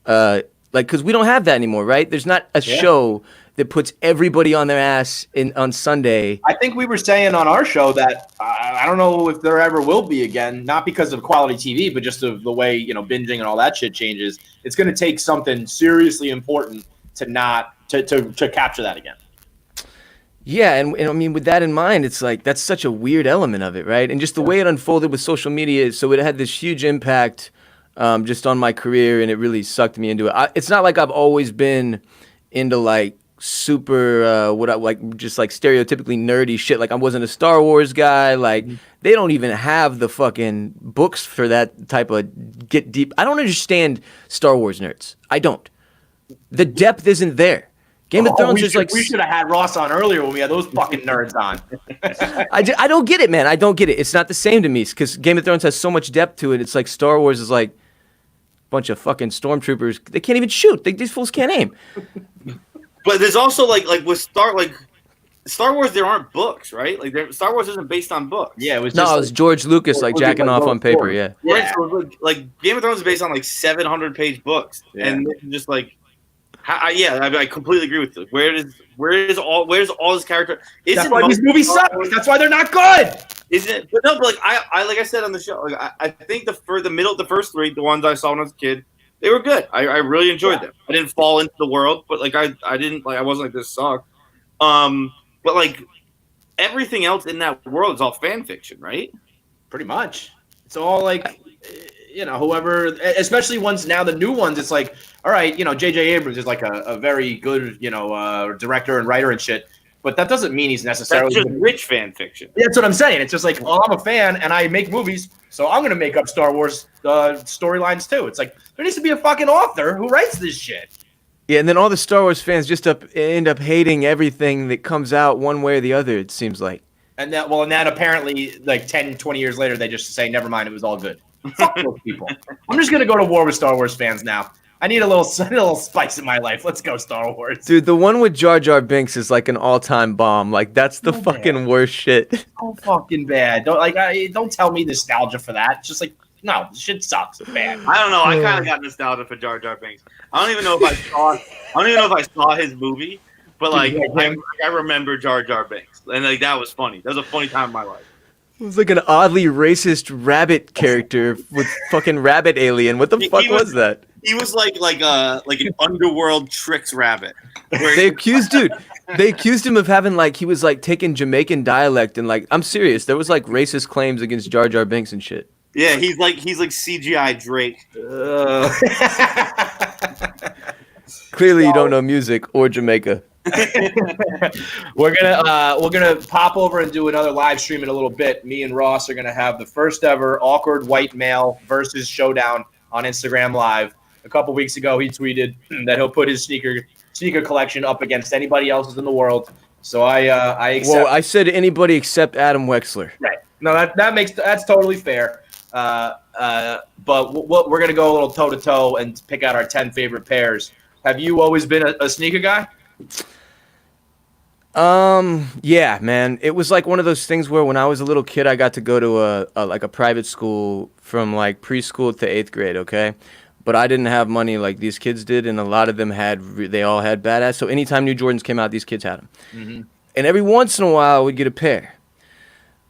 like, because we don't have that anymore, right? There's not a show that puts everybody on their ass on Sunday. I think we were saying on our show that I don't know if there ever will be again, not because of quality TV, but just of the way, binging and all that shit changes. It's going to take something seriously important to capture that again. Yeah, and I mean, with that in mind, it's like that's such a weird element of it, right? And just the way it unfolded with social media, so it had this huge impact just on my career, and it really sucked me into it. It's not like I've always been into like super just like stereotypically nerdy shit. Like I wasn't a Star Wars guy. Like they don't even have the fucking books for that type of get deep. I don't understand Star Wars nerds. I don't. The depth isn't there. Game of Thrones is like... We should have had Ross on earlier when we had those fucking nerds on. I don't get it, man. I don't get it. It's not the same to me because Game of Thrones has so much depth to it. It's like Star Wars is like a bunch of fucking stormtroopers. They can't even shoot. These fools can't aim. But there's also like with Star Wars, there aren't books, right? Like Star Wars isn't based on books. Yeah, it was. It was George Lucas like jacking off on paper. Yeah. So like Game of Thrones is based on like 700-page books, and just like, I completely agree with you. Where's all this character? That's why these movies suck. That's why they're not good. Isn't it? But no, but like I said on the show, like I think the first 3, the ones I saw when I was a kid, they were good. I really enjoyed them. I didn't fall into the world, but like I didn't like I wasn't like this sucked. But like everything else in that world is all fan fiction, right? Pretty much. It's all like, whoever, especially once now the new ones, it's like, all right, J.J. Abrams is like a very good, director and writer and shit. But that doesn't mean he's necessarily That's just rich fan fiction. That's what I'm saying. It's just like, well, I'm a fan and I make movies, so I'm going to make up Star Wars storylines too. It's like, there needs to be a fucking author who writes this shit. Yeah, and then all the Star Wars fans just end up hating everything that comes out one way or the other, it seems like. And that apparently, like 10, 20 years later, they just say, never mind, it was all good. Fuck those people. I'm just going to go to war with Star Wars fans now. I need a little spice in my life. Let's go, Star Wars. Dude, the one with Jar Jar Binks is like an all-time bomb. Like, that's the fucking worst shit. So fucking bad. Don't tell me nostalgia for that. It's just like, no, this shit sucks. It's bad. I don't know. I kind of got nostalgia for Jar Jar Binks. I don't even know if I saw his movie, but like I remember Jar Jar Binks, and like that was funny. That was a funny time in my life. It was like an oddly racist rabbit character with fucking rabbit alien. What the fuck was that? He was like an underworld tricks rabbit. They accused him of having like he was like taking Jamaican dialect and like I'm serious. There was like racist claims against Jar Jar Binks and shit. Yeah, he's like CGI Drake. Clearly, you don't know music or Jamaica. We're gonna pop over and do another live stream in a little bit. Me and Ross are gonna have the first ever awkward white male versus showdown on Instagram Live. A couple weeks ago, he tweeted that he'll put his sneaker collection up against anybody else's in the world. So I accept. Well, I said anybody except Adam Wexler. Right. No, that's totally fair. But we're gonna go a little toe to toe and pick out our 10 favorite pairs. Have you always been a sneaker guy? Yeah, man. It was like one of those things where when I was a little kid, I got to go to a private school from like preschool to 8th grade. Okay. But I didn't have money like these kids did, and a lot of them they all had badass. So anytime new Jordans came out, these kids had them. Mm-hmm. And every once in a while, I would get a pair.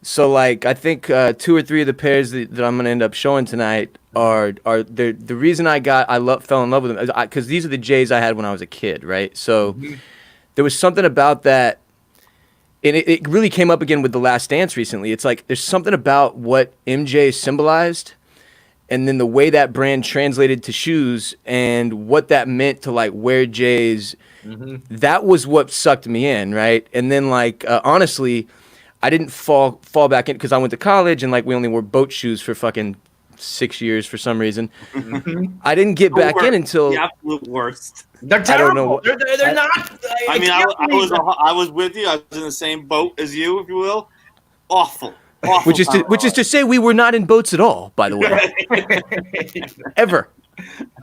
So like I think 2 or 3 of the pairs that I'm gonna end up showing tonight are the reason fell in love with them because these are the J's I had when I was a kid, right? So there was something about that, and it really came up again with The Last Dance recently. It's like there's something about what MJ symbolized. And then the way that brand translated to shoes and what that meant to like wear J's, that was what sucked me in, right? And then like honestly, I didn't fall back in because I went to college and like we only wore boat shoes for fucking 6 years for some reason. I didn't get back in until the absolute worst. They're terrible. They're not. I mean, I was with you. I was in the same boat as you, if you will. Awful. Which is to say we were not in boats at all, by the way. Ever.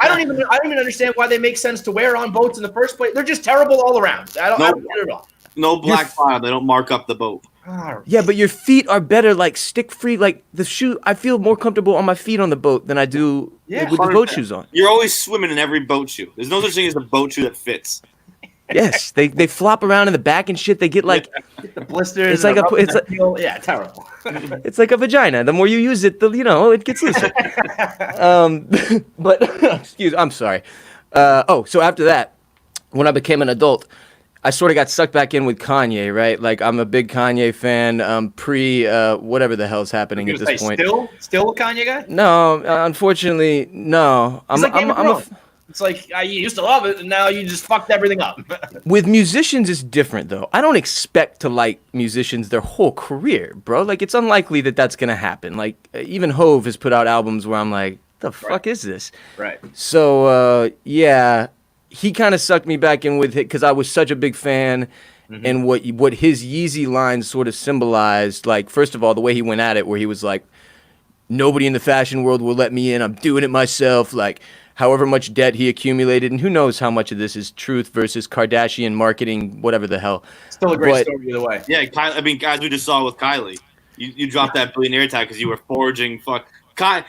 I don't even understand why they make sense to wear on boats in the first place. They're just terrible all around. I don't get it at all. No black tile. They don't mark up the boat. Yeah, but your feet are better, like stick free. Like the shoe, I feel more comfortable on my feet on the boat than I do with the boat shoes on. You're always swimming in every boat shoe. There's no such thing as a boat shoe that fits. Yes, they flop around in the back and shit. They get like get the blisters. It's like terrible. It's like a vagina. The more you use it, it gets looser. But I'm sorry. So after that, when I became an adult, I sort of got sucked back in with Kanye, right? Like I'm a big Kanye fan. Pre whatever the hell's happening at this point. Still a Kanye guy? No, unfortunately, no. It's like you used to love it, and now you just fucked everything up. With musicians, it's different, though. I don't expect to like musicians their whole career, bro. Like, it's unlikely that that's going to happen. Like, even Hove has put out albums where I'm like, the fuck is this? Right. So, yeah, he kind of sucked me back in with it because I was such a big fan. And what his Yeezy line sort of symbolized, like, first of all, the way he went at it, where he was like, nobody in the fashion world will let me in. I'm doing it myself. Like, however much debt he accumulated, and who knows how much of this is truth versus Kardashian marketing, whatever the hell. Still a great story either way. Yeah, I mean, guys, we just saw with Kylie. You dropped that billionaire tag because you were forging. Kylie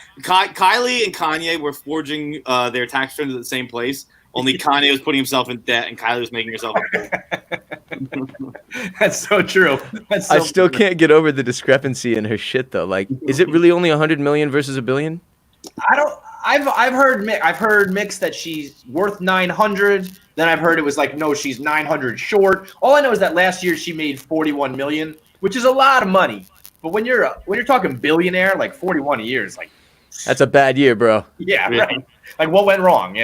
and Kanye were forging their tax returns at the same place. Only Kanye was putting himself in debt, and Kylie was making herself in debt. That's so true. I still can't get over the discrepancy in her shit, though. Like, is it really only 100 million versus $1 billion? I don't. I've heard mixed that she's worth 900. Then I've heard it was like no, she's 900 short. All I know is that last year she made 41 million. which is a lot of money. But when you're talking billionaire, like 41 a year is like That's a bad year, bro. yeah, right. Like what went wrong,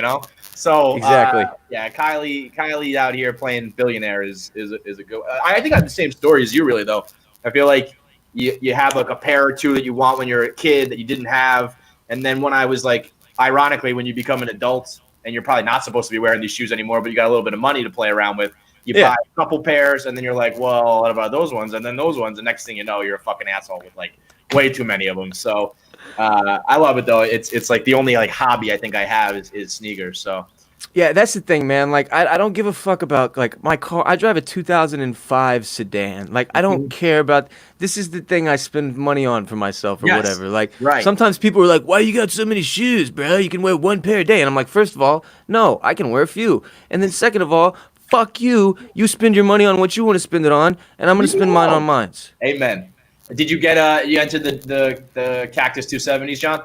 So Exactly. Yeah, Kylie out here playing billionaire is a good. I think I have the same story as you, really though. I feel like you have like a pair or two that you want when you're a kid that you didn't have, and then when I was like, ironically, when you become an adult and you're probably not supposed to be wearing these shoes anymore, but you got a little bit of money to play around with. You buy a couple pairs, and then you're like, well, what about those ones? And then those ones, the next thing you know, you're a fucking asshole with like way too many of them. So I love it though. It's like the only like hobby I think I have is sneakers. So yeah, that's the thing, man. Like I don't give a fuck about like my car. I drive a 2005 sedan. Like I don't care about. This is the thing I spend money on for myself or whatever. Like sometimes people are like, why you got so many shoes, bro? You can wear one pair a day. And I'm like, first of all, no, I can wear a few. And then second of all, fuck you. You spend your money on what you want to spend it on, and I'm going to spend mine on mine. Amen. Did you get you entered the Cactus 270s, John?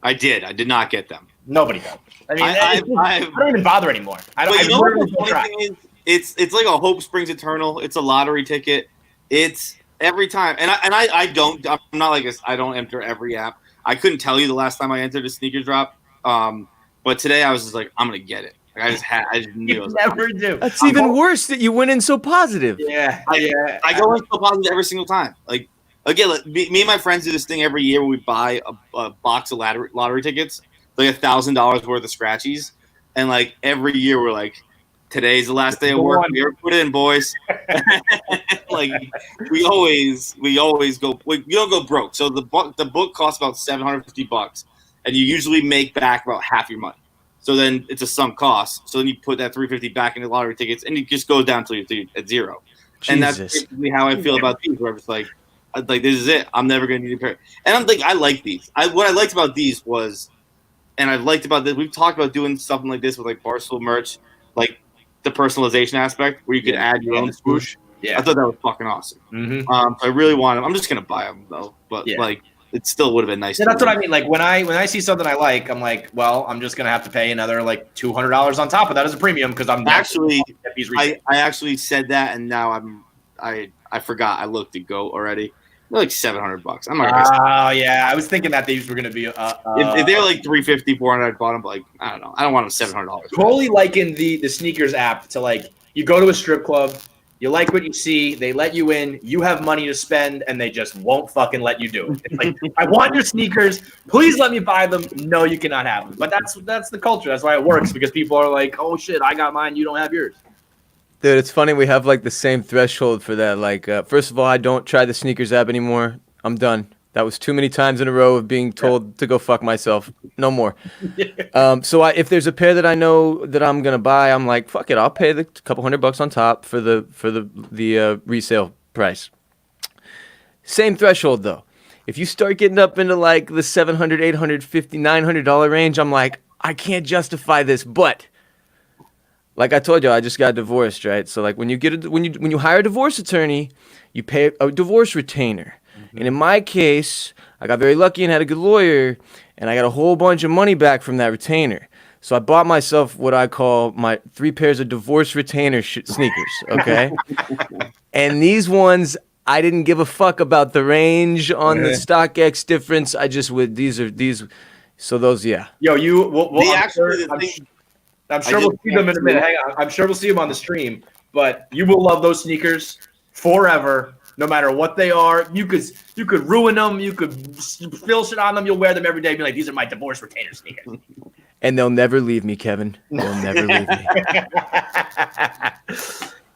I did. I did not get them. Nobody does. I mean, I don't even bother anymore. I don't. You know what the funny thing is? It's like a hope springs eternal. It's a lottery ticket. It's every time, and I don't. I'm not like I don't enter every app. I couldn't tell you the last time I entered a sneaker drop. But today I was just like, I'm gonna get it. Like, I just knew. You never do. That's even worse that you went in so positive. Yeah, I go in so positive every single time. Like again, me and my friends do this thing every year where we buy a box of lottery tickets, like $1,000 worth of scratchies, and like every year we're like, today's the last day of work. We ever put it in, boys. Like we always go. You don't go broke. So the book costs about $750, and you usually make back about half your money. So then it's a sunk cost. So then you put that $350 back into lottery tickets, and it just goes down until you're at zero. Jesus. And that's basically how I feel about these. Where it's like this is it. I'm never going to need a pair. And I'm like, I like these. What I liked about these was, and I liked about this. We've talked about doing something like this with like Barstool merch, like the personalization aspect where you could add your own swoosh. Yeah, I thought that was fucking awesome. Mm-hmm. I really wanted. I'm just gonna buy them though, but like. It still would have been nice. Yeah, that's what I mean. Like when I see something I like, I'm like, well, I'm just gonna have to pay another like $200 on top of that as a premium because I'm actually. I actually said that, and now I forgot. I looked at Go already. They're like $700. I'm not. Oh yeah, I was thinking that these were gonna be. If they're like $350, $400, I'd bought them. But like I don't know. I don't want them $700. Totally liking the sneakers app to like you go to a strip club. You like what you see, they let you in, you have money to spend, and they just won't fucking let you do it. It's like, I want your sneakers, please let me buy them. No, you cannot have them. But that's the culture. That's why it works, because people are like, oh shit, I got mine, you don't have yours. Dude, it's funny, we have like the same threshold for that. Like, first of all, I don't try the sneakers app anymore. I'm done. That was too many times in a row of being told to go fuck myself. No more. So if there's a pair that I know that I'm gonna buy, I'm like, fuck it, I'll pay the couple $100 on top for the resale price. Same threshold though. If you start getting up into like the $700, $800, $50, $900 range, I'm like, I can't justify this. But like I told you, I just got divorced, right? So like when you hire a divorce attorney, you pay a divorce retainer. And in my case, I got very lucky and had a good lawyer, and I got a whole bunch of money back from that retainer. So I bought myself what I call my 3 pairs of divorce retainer sneakers, okay? And these ones, I didn't give a fuck about the range on the StockX difference. I just would, these. So those, yeah. Yo, I'm sure we'll see them in a minute. Hang on. I'm sure we'll see them on the stream, but you will love those sneakers forever. No matter what they are, you could ruin them. You could spill shit on them. You'll wear them every day. And be like, these are my divorce retainer sneakers. And they'll never leave me, Kevin. They'll never leave me.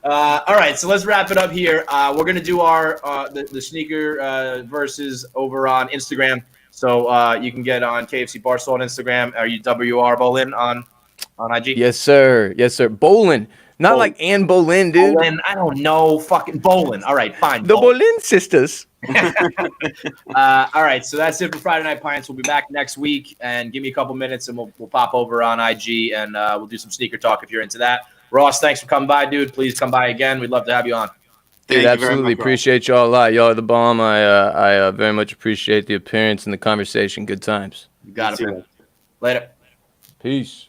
All right, so let's wrap it up here. We're gonna do our the sneaker versus over on Instagram. So you can get on KFC Barstool on Instagram. Are you WR Bolen on IG? Yes, sir. Yes, sir. Bolen. Not like Anne Boleyn, dude. Bolen, I don't know. Fucking Bolen. All right, fine. The Bolen sisters. All right, so that's it for Friday Night Pints. We'll be back next week, and give me a couple minutes, and we'll pop over on IG, and we'll do some sneaker talk if you're into that. Ross, thanks for coming by, dude. Please come by again. We'd love to have you on. Dude, absolutely appreciate y'all a lot. Y'all are the bomb. I very much appreciate the appearance and the conversation. Good times. You got it, man. Later. Peace.